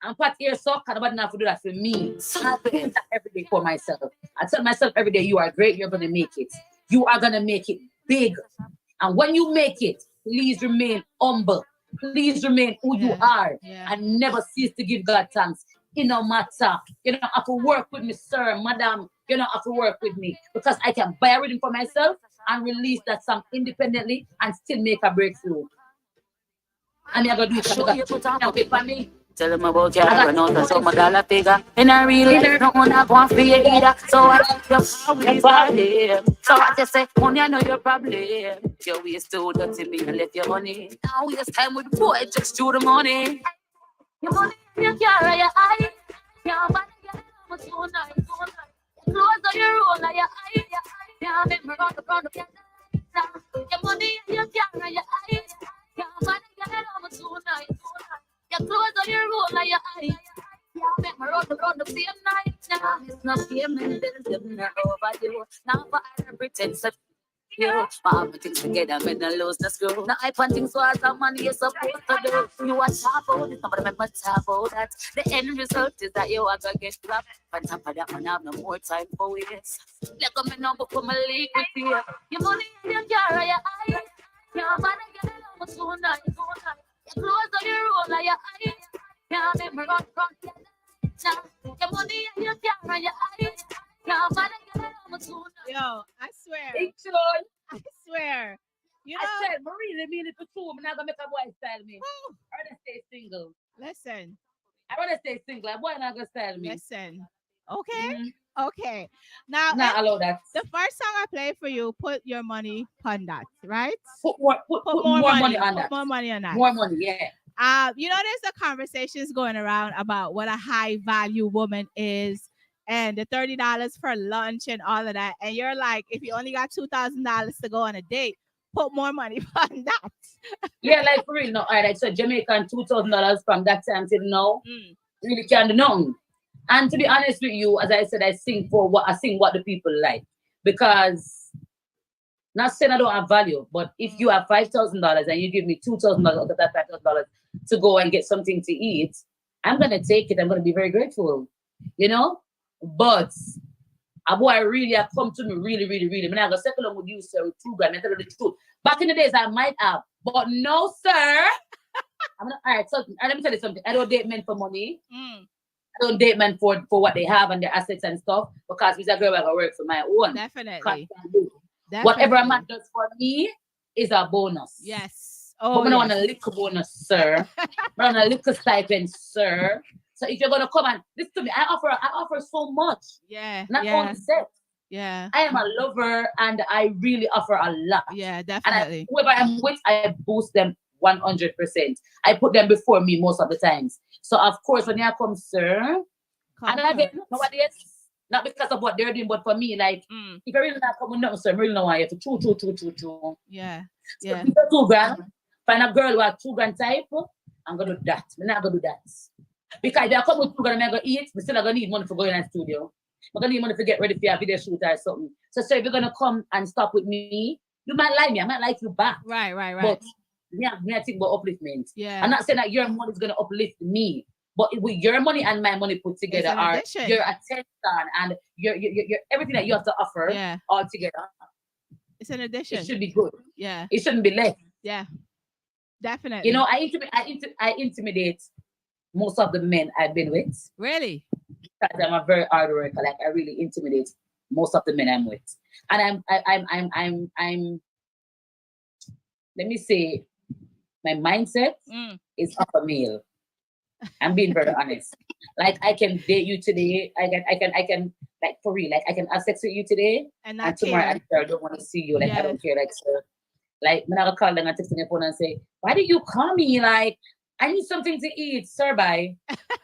and pat here so because nobody not to do that for me. I do that every day for myself. I tell myself every day, you are great, you're gonna make it. You are gonna make it big. And when you make it, please remain humble. Please remain who you are and never cease to give God thanks. It no matter. You don't have to work with me, sir, madam. You don't have to work with me because I can buy a reading for myself and release that song independently and still make a breakthrough. And I'm going to do it because you put on for me. Tell them about your run out of some dollar figure. And I really don't want to go and fear either. So I just always problem. So I just say, money, I know your problem. Your waist too dirty, me and left your money. Now waste time with boy, just do the money. Your money, your car, your eye. Your money, your so nice. Your clothes on your own, your eye. Your make me round the your money, your car, your eye. Your money, your so nice. Your clothes on your own, like your eye. Yeah, make me run the same night. Now it's not game and building over you. Now for I pretend so you. Mom things together, when I lose the screw. Now I want things what the money you're supposed to do. You are sharp about it, nobody remember talk about that. The end result is that you are gonna get trapped. On top of that, man, I have no more time for waste. Let me know before my league with you. Your money, your car, your eye. Your money, your love, so nice. Your clothes on your own, like your eye. Yeah, make me run. Your money and your camera, your eye. Yeah, man, yo, I swear. I swear. You know, I said, Marie, they mean it for two. I'm not gonna make a boy style me. I rather stay single. Listen. I rather stay single. A boy not gonna style me. Listen. Okay. Okay. Now, not allow that. The first song I play for you, put your money on that, right? Put more money on that. Put more money on that. More money, yeah. You know, there's the conversations going around about what a high value woman is. and the $30 for lunch and all of that. And you're like, if you only got $2,000 to go on a date, put more money on that. Yeah, like for real. No, all right. So Jamaican $2,000 from that time till now really can't do nothing. And to be honest with you, as I said, I sing what the people like, because not saying I don't have value, but if you have $5,000 and you give me $2,000 out of that $5,000 to go and get something to eat, I'm gonna take it. I'm gonna be very grateful, you know. But a boy really have come to me really. I mean, I go settle along with you, sir, with $2,000. I tell you the truth. Back in the days, I might have, but no, sir. All right. So let me tell you something. I don't date men for money. I don't date men for what they have and their assets and stuff, because we're a girl that work for my own. Definitely. Whatever a man does for me is a bonus. Yes. Oh, but I don't want a little bonus, sir. I want a little stipend, sir. So if you're gonna come and listen to me, I offer so much. Yeah. Not only sex. Yeah. I am a lover and I really offer a lot. Yeah, definitely. And whoever I'm with, I boost them 100%. I put them before me most of the times. So of course, when you come, sir, and again, nobody else, not because of what they're doing, but for me, like, if I really not come with nothing, sir, I really know why you have to true. Yeah. So if you're $2,000, find a girl who has $2,000 type, I'm gonna do that. I'm not gonna do that. Because if I come with $2,000, I'm gonna eat, but still I'm gonna need money for going in the studio. I'm gonna need money to get ready for your video shoot or something. So if you're gonna come and stop with me, you might like me, I might like you back. Right. But I think about upliftment. Yeah. I'm not saying that your money is gonna uplift me, but with your money and my money put together are your attention and your everything that you have to offer all together. It's an addition. It should be good. Yeah. It shouldn't be less. Yeah. Definitely. You know, I intimidate most of the men I've been with. Really? Because I'm a very hard worker. Like, I really intimidate most of the men I'm with. And I'm let me say, my mindset is upper male. I'm being very honest. Like, I can date you today. I can like, for real, like, I can have sex with you today, and tomorrow I don't want to see you. Like, I don't care. Like, sir, like, when I call them and text my phone and say, why did you call me? Like, I need something to eat, sir. Bye.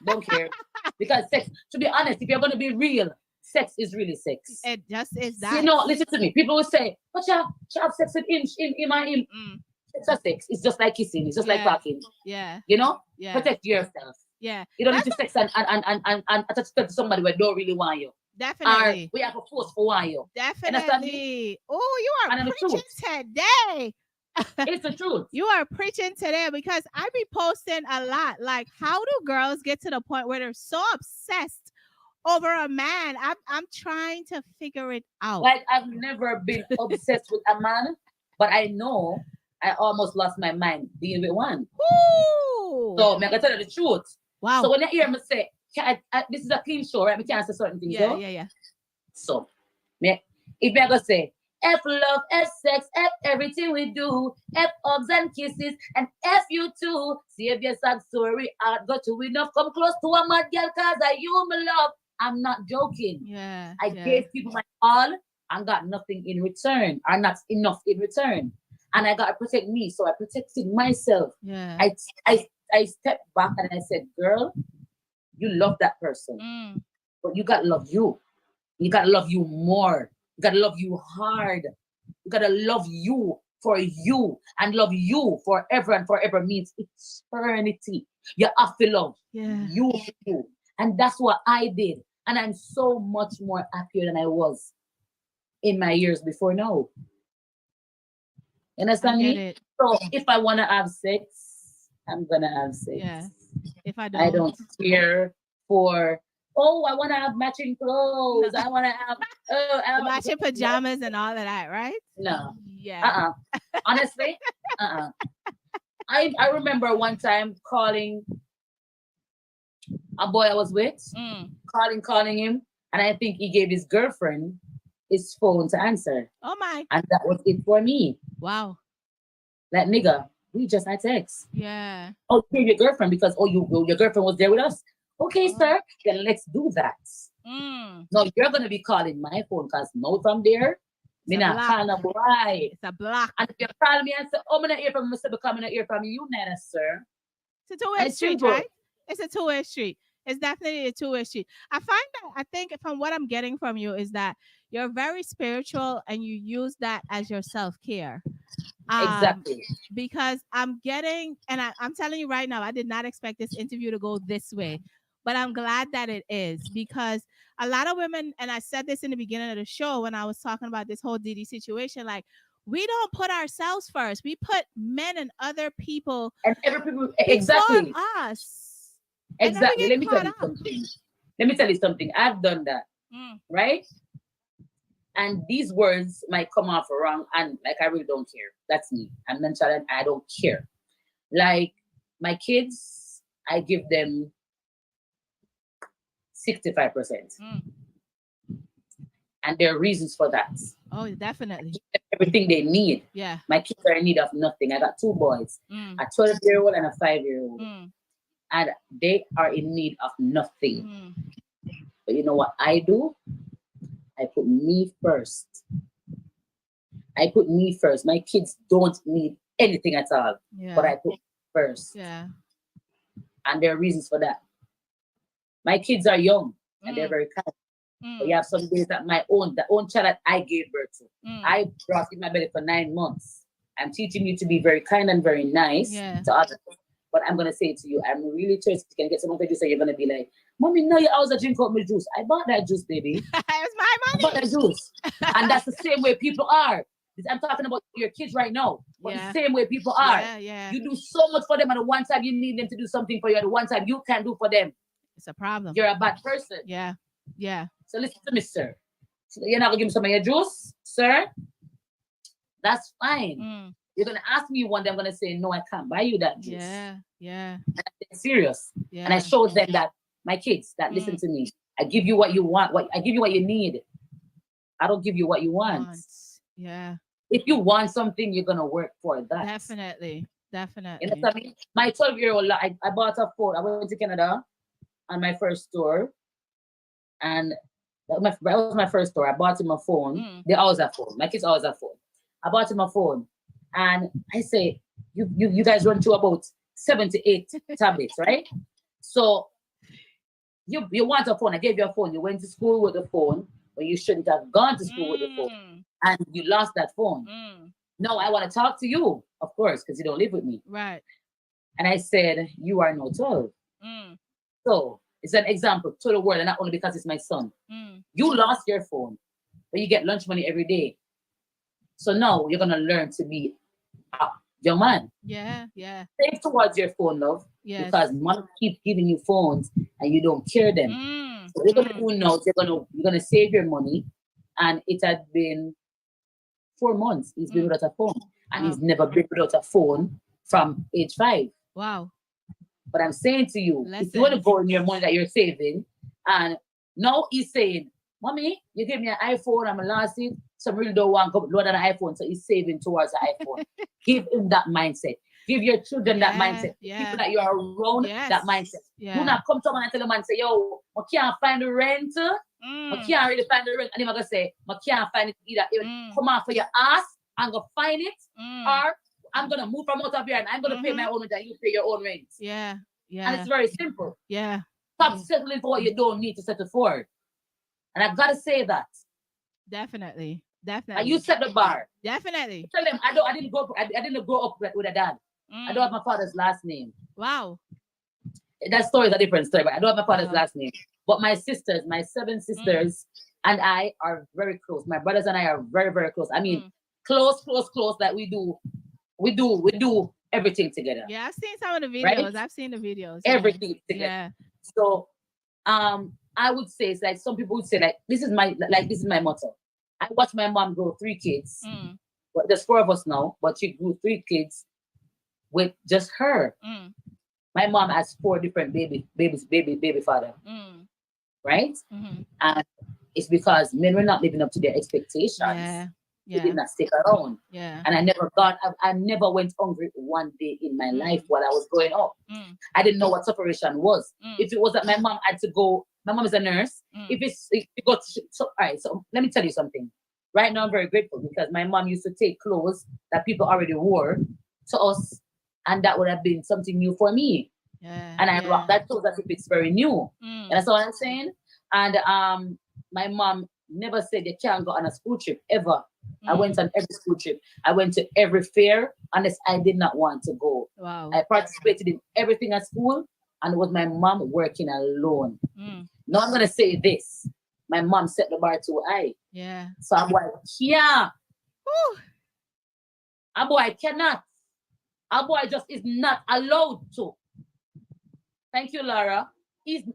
Don't care. Because sex, to be honest, if you're gonna be real, sex is really sex. It just is that. You know, listen to me. People will say, but you have sex with him. It's a sex. It's just like kissing. It's just like fucking. Yeah. You know? Yeah. Protect yourself. Yeah. You don't need to sex and attach to somebody who don't really want you. Definitely. Or we have a force for want you. Definitely. Oh, you are preaching today. It's the truth. You are preaching today, because I be posting a lot. Like, how do girls get to the point where they're so obsessed over a man? I'm trying to figure it out. Like, I've never been obsessed with a man, but I know I almost lost my mind being with one. Ooh. So I'm gonna tell you the truth. Wow. So when you hear me say, this is a clean show, right? We can't say certain things. Yeah. So if I go say, F love, F sex, F everything we do, F hugs and kisses, and F you too. Save your sad story, I'd got to enough. Come close to a mad girl, cause I you my love. I'm not joking. Yeah. I gave people my all and got nothing in return, or not enough in return. And I gotta protect me, so I protected myself. Yeah. I stepped back and I said, girl, you love that person, but you gotta love you. You gotta love you more. You gotta love you hard. You gotta love you for you, and love you forever, and forever means eternity. You have to love you. And that's what I did. And I'm so much more happier than I was in my years before now. You understand me? So if I want to have sex, I'm going to have sex. Yeah. If I don't care for, I want to have matching clothes. I want to have matching pajamas and all of that, right? No. Yeah. Honestly, I remember one time calling a boy I was with, calling him, and I think he gave his girlfriend his phone to answer. Oh my. And that was it for me. Wow. Like, nigga, we just had sex. Yeah. Oh, you gave your girlfriend because your girlfriend was there with us. Okay, sir, then let's do that. No, you're gonna be calling my phone because no from there. Me not calling a boy. It's a block. And if you call me and say, I'm gonna hear from you, Mr. Becoming a hear from you, neither, sir. It's a two-way street, right? It's a two-way street. It's definitely a two-way street. I think from what I'm getting from you is that you're very spiritual and you use that as your self-care. Exactly. Because I'm getting, and I'm telling you right now, I did not expect this interview to go this way, but I'm glad that it is, because a lot of women, and I said this in the beginning of the show when I was talking about this whole Didi situation, like, we don't put ourselves first. We put men and other people and every people before exactly us. exactly. And Let me tell you something. Let me tell you something. I've done that, right? And these words might come off wrong, and like I really don't care. That's me. I'm nonchalant. I don't care. Like my kids, I give them 65%, and there are reasons for that. Oh, definitely. Everything they need. Yeah. My kids are in need of nothing. I got two boys, a 12-year-old and a 5-year-old, and they are in need of nothing. But you know what I do? I put me first. I put me first. My kids don't need anything at all, but I put first. Yeah. And there are reasons for that. My kids are young and they're very kind. But you have some days that the own child that I gave birth to, I brought in my belly for 9 months. I'm teaching you to be very kind and very nice to others. But I'm gonna say to you, I'm really thirsty. You can get some of the juice, and you're gonna be like, "Mommy, no, you always drink up my juice." I bought that juice, baby. It's my money. I bought that juice, and that's the same way people are. I'm talking about your kids right now, but the same way people are. You do so much for them, and the one time you need them to do something for you, and the one time you can't do for them, it's a problem. You're a bad person. Yeah. So listen to me, sir. So you're not gonna give me some of your juice, sir? That's fine. You're gonna ask me one day, I'm gonna say, no, I can't buy you that juice. Yeah. And I'm serious. Yeah. And I showed them that my kids that listen to me. I give you what you want, I give you what you need. I don't give you what you want. Yeah. If you want something, you're gonna work for that. Definitely. You know what I mean? My 12-year-old, I bought a phone. I went to Canada on my first tour, and that was my first tour. I bought him a phone. They always have phone. My kids always have phone. I bought him a phone, and I say, you guys run through about 7 to 8 tablets, right? So you want a phone. I gave you a phone. You went to school with the phone, but you shouldn't have gone to school with the phone, and you lost that phone. No, I want to talk to you, of course, because you don't live with me. Right. And I said, you are no 12. So it's an example to the world, and not only because it's my son. You lost your phone, but you get lunch money every day. So now you're gonna learn to be a young man. Yeah. Save towards your phone, love. Yes. Because mom keeps giving you phones and you don't care them. So you're gonna do now, you're gonna save your money, and it had been 4 months he's been without a phone. And he's never been without a phone from age 5. Wow. But I'm saying to you, if you want to go in your money that you're saving, and now he's saying, Mommy, you gave me an iPhone, I'm lost it. Some really don't want to load an iPhone, so he's saving towards the iPhone. Give him that mindset. Give your children that mindset. People that you are around, that mindset. Do not come to a man and tell a man, say, yo, I can't find the rent. I can't really find the rent. And he's going to say, I can't find it either. Come out for your ass, I'm going to find it, or I'm going to move from out of here and I'm going to pay my own rent and you pay your own rent. Yeah. And it's very simple. Yeah. Stop settling for what you don't need to settle for. And I've got to say that. Definitely. And you set the bar. Definitely. Tell them I didn't grow up with a dad. I don't have my father's last name. Wow. That story is a different story, but I don't have my father's last name. But my sisters, my 7 sisters, and I are very close. My brothers and I are very, very close. I mean, close. That we do everything together. Yeah, I've seen some of the videos. Right? I've seen the videos. Everything together. Yeah. So, I would say it's like some people would say this is my motto. I watched my mom grow 3 kids. But there's 4 of us now, but she grew 3 kids with just her. My mom has 4 different baby father. Right? And it's because men were not living up to their expectations. They did not stick around. And I never went hungry one day in my life while I was growing up. I didn't know what separation was. If it was that my mom had to go, my mom is a nurse. So let me tell you something. Right now I'm very grateful because my mom used to take clothes that people already wore to us, and that would have been something new for me. And I rock that clothes as if it's very new. And that's what I'm saying. And my mom never said you can't go on a school trip ever. I went on every school trip. I went to every fair unless I did not want to go. Wow. I participated in everything at school, and it was my mom working alone. Now I'm gonna say this. My mom set the bar too high. Yeah. So I'm like, yeah. A boy cannot. A boy just is not allowed to. Thank you, Laura.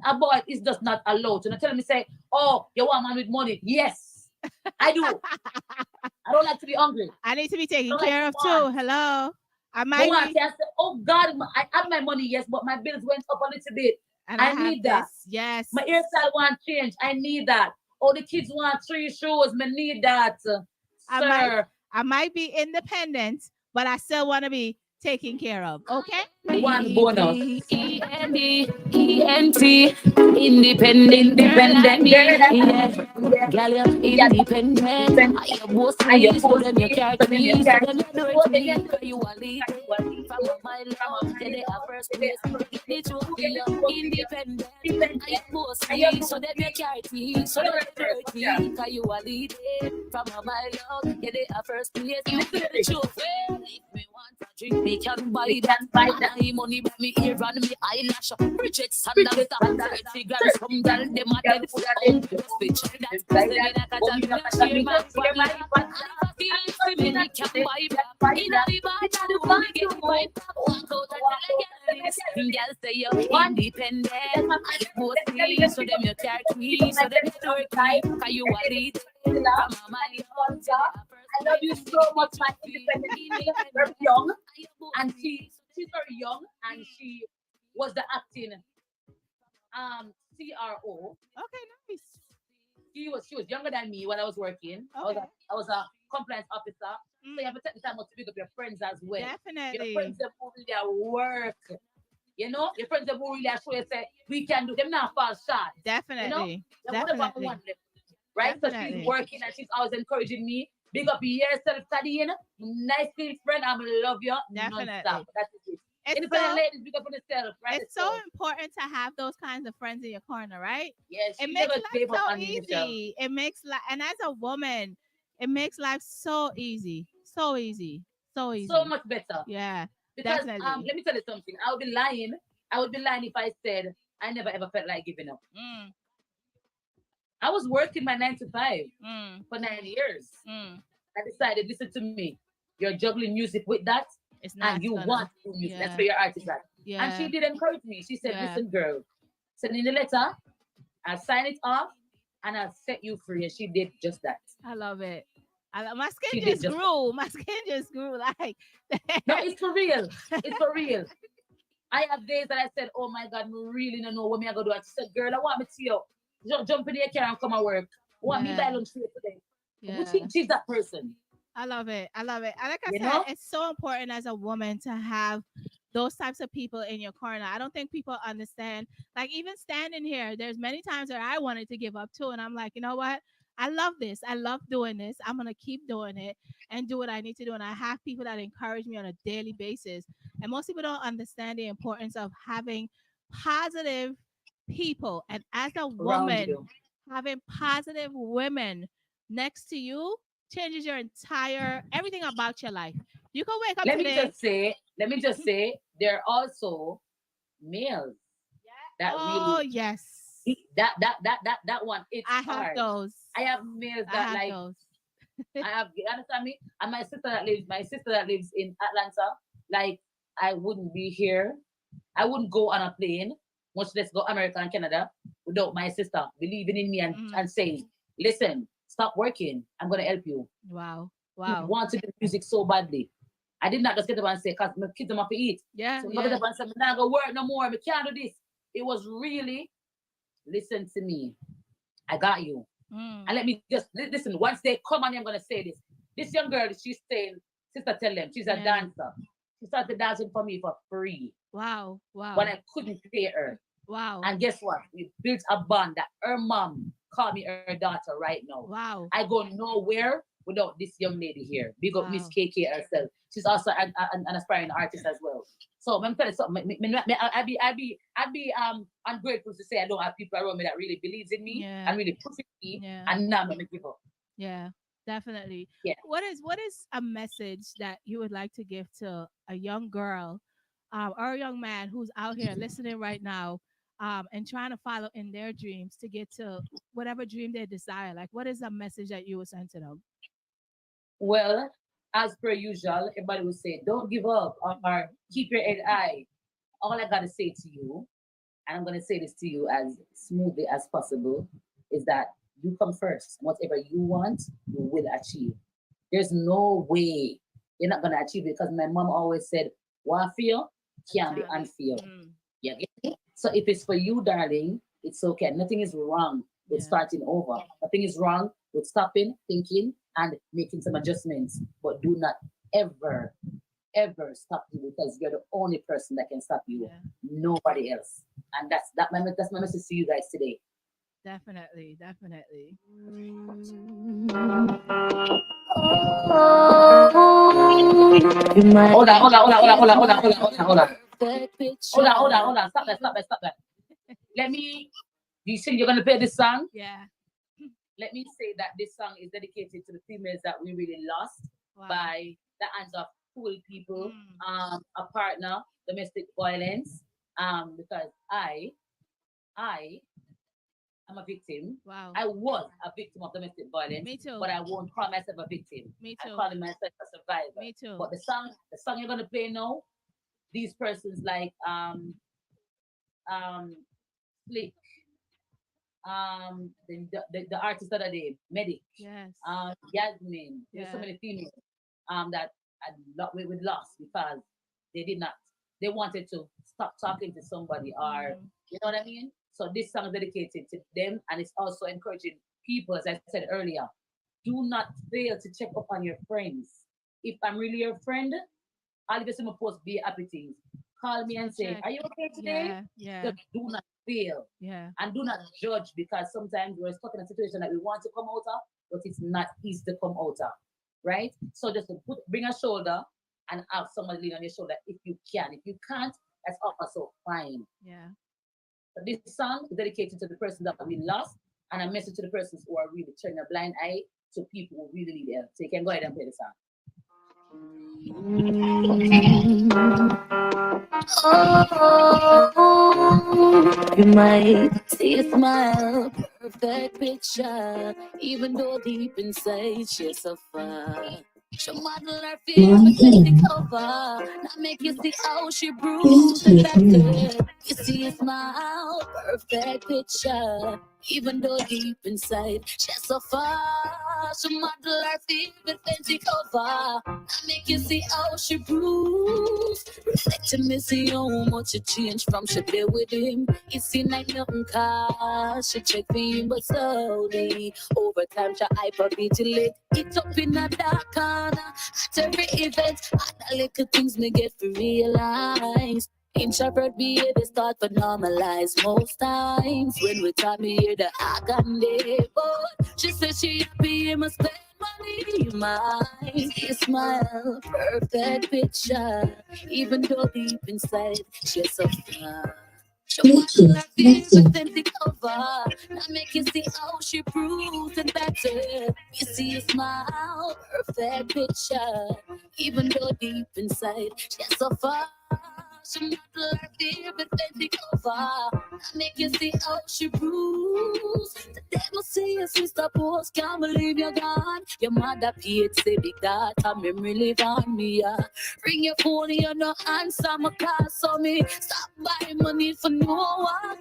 A boy is just not allowed to. Now tell me, say, oh, you want a man with money? Yes, I do. I don't like to be hungry. I need to be taken care of too. Hello. I might be. I say, oh God, I have my money, yes, but my bills went up a little bit. And I need that. Yes. My hairstyle want change. I need that. Oh, the kids want 3 shoes. I need that. Sir. I might be independent, but I still want to be taken care of. Okay? One bonus. E-N-T, independent girl, you're independent. I your boss, so them you can't please, so them you dirty. You are lead from my love, yeah, they are first place. The truth, you're independent. I your boss, so them you can't please, so them you dirty. You are lead from my love, yeah, they are first place. The truth, if me want a drink, me can buy that. My money, me ear and me eyelash. Bridget Sandals, 30 grams from girl, them a dead food. Bitch, that's the minute I can share my life. Feelings to me, we can buy back. In a river, I do want to get my back. Walk out and tell girl say you're independent. I both me, so them you carry me, so them you work me. Cause you are lead from my love. I love you so much, my independent. Very young, and she's very young, and she was the acting CRO. Okay, nice. She was younger than me when I was working. Okay. I was a compliance officer. So you have to take the time out to pick up your friends as well. Definitely. Your friends that who really work. You know, your friends that who really show you say we can do them now fall short. Definitely. You know? Definitely. Right? Definitely. So she's working and she's always encouraging me. Big up yourself studying. Nice little friend. I love you. Definitely. Non-stop. That's it. It's ladies, big up on yourself, right? It's so important to have those kinds of friends in your corner, right? Yes, it makes life so easy. It makes life, and as a woman, it makes life so easy, so easy, so easy, so much better. Yeah, because definitely. Let me tell you something. I would be lying. I would be lying if I said I never ever felt like giving up. I was working my 9 to 5 for 9 years. I decided, listen to me. You're juggling music with that. And you want to do music. That's where your artist at. Yeah. And she did encourage me. She said, listen, girl, send in the letter, I'll sign it off, and I'll set you free. And she did just that. I love it. My skin just grew. My skin just grew. Like no, it's for real. It's for real. I have days that I said, oh my God, I really don't know what me I go do. I said, girl, I want me to see you. Jump in the car and come and work. I want me to buy lunch for you today. Yeah. She's that person. I love it. I love it. And like I said, it's so important as a woman to have those types of people in your corner. I don't think people understand. Like even standing here, there's many times that I wanted to give up too. And I'm like, you know what? I love this. I love doing this. I'm going to keep doing it and do what I need to do. And I have people that encourage me on a daily basis. And most people don't understand the importance of having positive people. And as a woman, having positive women next to you changes your entire everything about your life. You can wake up let today. Me just say there are also males that really yes, that one it's I hard. have those. I have males that like those. I have, you understand me? And my sister that lives in Atlanta, like I wouldn't be here. I wouldn't go on a plane, much less go America and Canada without my sister believing in me and saying, listen, stop working. I'm going to help you. Wow. You want to do music so badly. I did not just get up and say, because my kids don't have to eat. Yeah. So I get up and say, I'm not going to work no more. I can't do this. It was really, listen to me. I got you. And let me just, listen, once they come on, I'm going to say this. This young girl, she's saying, sister, tell them, she's a dancer. She started dancing for me for free. Wow. When I couldn't pay her. Wow. And guess what? We built a bond that her mom called me her daughter right now. Wow. I go nowhere without this young lady here. Big up Miss KK herself. She's also an aspiring artist as well. So I'm telling you something. I'd be ungrateful to say I don't have people around me that really believes in me and really pushes me and not make people. Yeah, definitely. Yeah. What is a message that you would like to give to a young girl or a young man who's out here listening right now and trying to follow in their dreams to get to whatever dream they desire? Like, what is a message that you would send to them? Well, as per usual, everybody will say, don't give up or keep your head high. All I got to say to you, and I'm going to say this to you as smoothly as possible, is that you come first. Whatever you want, you will achieve. There's no way you're not going to achieve it because my mom always said, what feel can't be unfeel. Yeah. So if it's for you, darling, it's okay. Nothing is wrong with starting over. Nothing is wrong with stopping, thinking, and making some adjustments. But do not ever stop you because you're the only person that can stop you. Nobody else. And that's my message to you guys today. Definitely. Hold on. Stop that. You think you're gonna play this song? Yeah. Let me say that this song is dedicated to the females that we really lost by the hands of cruel people, a partner, domestic violence. Because I am a victim. Wow. I was a victim of domestic violence. Me too. But I won't call myself a victim. Me too. I call myself a survivor. Me too. But the song you're gonna play now, these persons like Slick, the artist that are there, Medic, Yasmin. There's so many females that we lost because they wanted to stop talking to somebody or you know what I mean. So this song is dedicated to them, and it's also encouraging people, as I said earlier, do not fail to check up on your friends. If I'm really your friend, I'll just post be happy things. Call me and say, are you okay today? Just do not fail. And do not judge because sometimes we're stuck in a situation that we want to come out of, but it's not easy to come out of. Right? So just bring a shoulder and have somebody lean on your shoulder if you can. If you can't, that's also fine. Yeah. But this song is dedicated to the person that we lost and a message to the persons who are really turning a blind eye to people who really need help. So you can go ahead and play the song. You might see a smile, perfect picture, even though deep inside she's so far. She model her fear, but take the cover. Now make you see how she bruised and battered. You see a smile, perfect picture, even though deep inside she's so far. She model her fear, but take the cover. Now make you see how she bruised. Reflecting me, see how much it changed from she there with him. It seemed like nothing cause she checked me, but slowly over time she hypervigilant. It's up in a dark corner at every event. Other little things me get to realize. Introvert behavior start to normalize most times. When we talk me hear the agony, but she said she happy and must spend money. Mine, you smile, perfect picture, even though deep inside she's so far. She wants to her feet within the cover. Now make you see how she bruised and battered. You see a smile, perfect picture, even though deep inside she's so far. She model her fear within the cover. Now make you see how she bruised. The devil see your sister post, can't believe you're gone. Your mother paid, say big data, memory live on me. Ring your phone, you no answer my call, so me stop buying money for no one.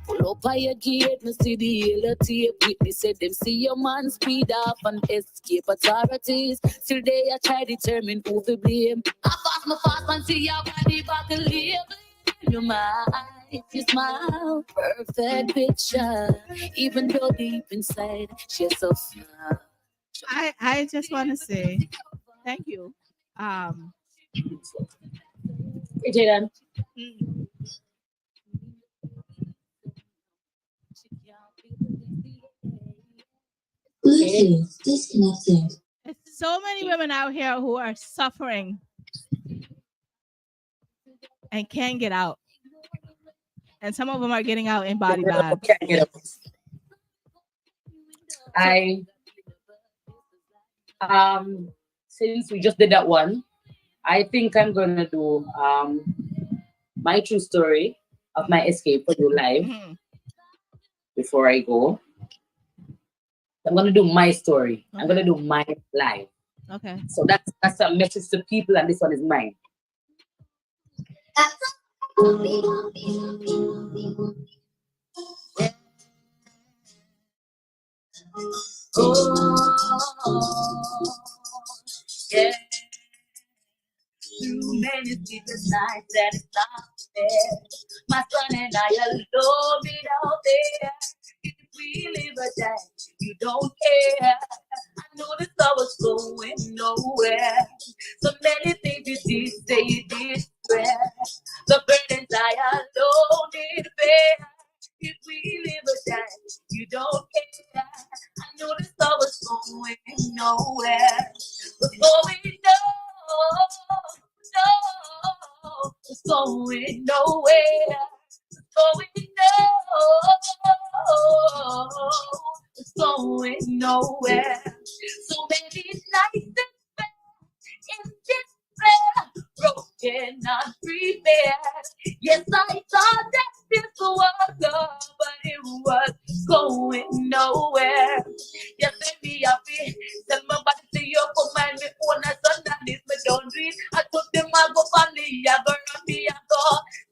Pull up by your gate, me see the yellow tape with me, say them see your man speed up and escape authorities. Still they are try determine who to blame. I fast and see your body back and live. Your mind, you smile, perfect picture, even though deep inside she's so far. I just want to say thank you. Hey, Jaden. Bluetooth disconnected. so many women out here who are suffering and can't get out. And some of them are getting out in body bags. Since we just did that one, I think I'm gonna do my true story of my escape for you live before I go. I'm gonna do my story. Okay. I'm gonna do my live. Okay. So that's a message to people, and this one is mine. Yeah. Too many sleepless nights that it's not there. My son and I alone it out there. If we live or die, you don't care. I know the star was going nowhere. So many things you did say you did swear. The burdens I alone did bear. If we live or die, you don't care. I know the star was going nowhere. But going it's going nowhere. It's going nowhere. So many nights in despair, broken, not prepared. Yes, I thought that this was love, but it was going nowhere. Yes, baby, I feel tell my body to you, command me on a son, and if me don't read, I took them all go on the I go run me and go.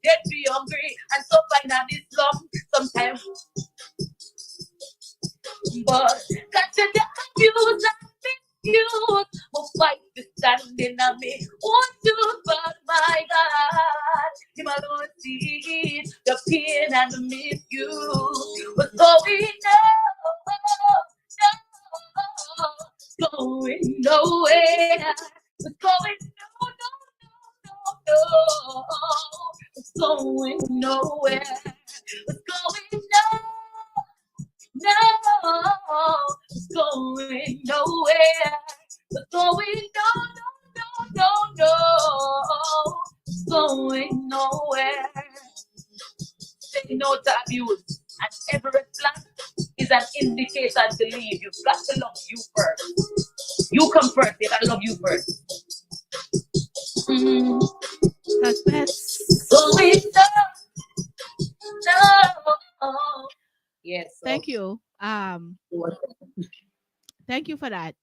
They'd be hungry and so fine and this long sometimes. But got to the confused and misused. But fight is standing on me. Want to, but my God, him alone sees the pain and the misuse. What's going going nowhere. It's going no. It's going nowhere. It's going no. It's going nowhere. It's going no. It's going nowhere. Say no to abuse, and every plan is an indicator to leave. You've got to love you first. You come first. You gotta love you first. Suspense. Going no. Yes. So. Thank you. Thank you for that.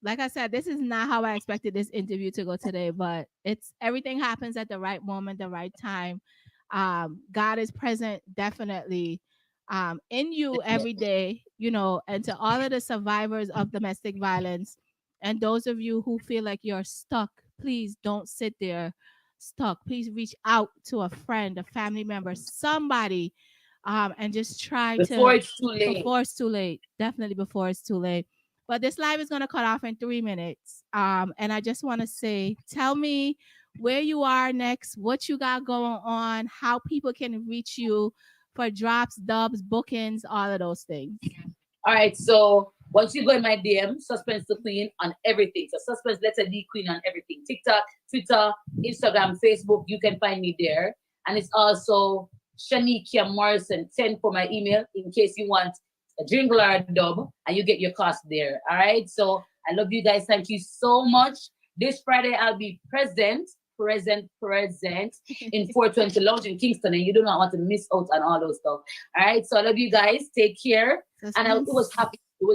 Like I said, this is not how I expected this interview to go today, but it's everything happens at the right moment, the right time. God is present definitely in you every day, you know, and to all of the survivors of domestic violence and those of you who feel like you're stuck, please don't sit there stuck. Please reach out to a friend, a family member, somebody, and just try before it's too late. Before it's too late. Definitely before it's too late. But this live is going to cut off in 3 minutes. And I just want to say, tell me where you are next, what you got going on, how people can reach you for drops, dubs, bookings, all of those things. All right. So once you go in my DM, Suspense the Queen on everything. So Suspense letter D Queen on everything. TikTok, Twitter, Instagram, Facebook. You can find me there. And it's also Shanikia Morrison 10 for my email in case you want a jingle or a dub, and you get your cost there. All right. So I love you guys. Thank you so much. This Friday I'll be present in 420 Lounge in Kingston, and you do not want to miss out on all those stuff. All right. So I love you guys. Take care. And it was happy. It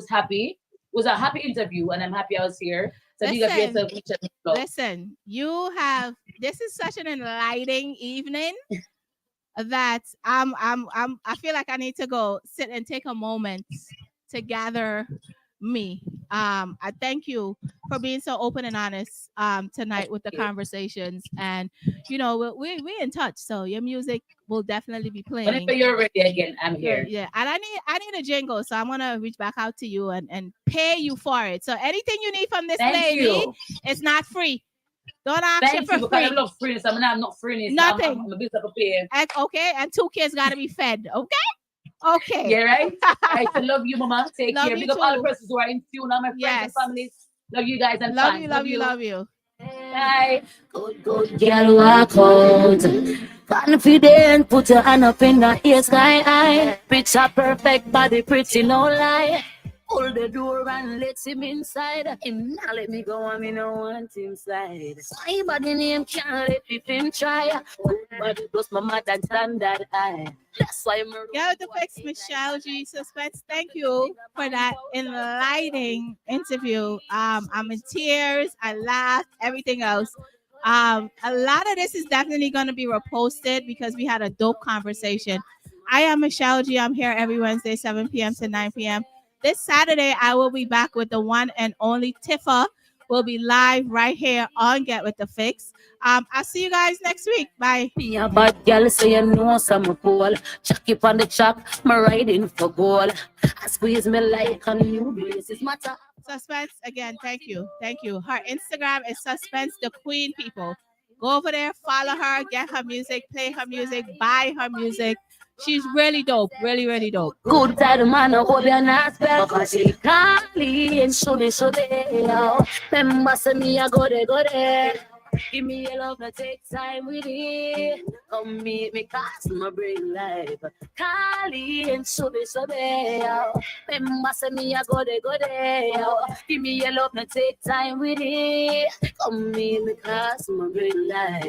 was a happy interview, and I'm happy I was here. So listen, you have this is such an enlightening evening. That I feel like I need to go sit and take a moment to gather me. I thank you for being so open and honest tonight with the conversations, and you know we in touch. So your music will definitely be playing. Whenever you're ready again, I'm here. Yeah, and I need a jingle, so I'm gonna reach back out to you and pay you for it. So anything you need from this lady, it's not free. Don't ask you for free. I love freeness. I'm not freeness. Nothing. I'm a bit of a pain. Okay, and 2 kids gotta be fed. Okay. Yeah, right. I love you, Mama. Take care. Big up all the persons who are in tune, all my friends and families. Love you guys and love fans. you, love you, love you. Bye. Good girl, walk out. Confident, put your hand up in the ear sky. Picture perfect body, pretty, no lie. Hold the door and let him inside. Him now let me go, I mean, I want him slide. My body name can't let him try. Body plus my mother standard high. That's why I'm Yeah, the fix Michelleg G Suspense. Thank you for that enlightening interview. I'm in tears. I laughed. Everything else. A lot of this is definitely going to be reposted because we had a dope conversation. I am Michelleg G. I'm here every Wednesday, 7 p.m. to 9 p.m. This Saturday, I will be back with the one and only Tifa. We'll be live right here on Get With The Fix. I'll see you guys next week. Bye. Me a bad girl, say you know some pole. Chuck it on the chalk, me riding for goal. I squeeze me like a new braces matter. Suspense, again, thank you. Thank you. Her Instagram is Suspense the Queen, people. Go over there, follow her, get her music, play her music, buy her music. She's really dope. Really, really dope. Good time, man, I hope you're not spell. Cause she can't leave, so they, remember, say me, I go there. Give me your love, now take time with it. Come meet me, cause my bring life. Kali and Sube, remember, say me, I go there. Give me your love, now take time with it. Come meet me, cause my bring life.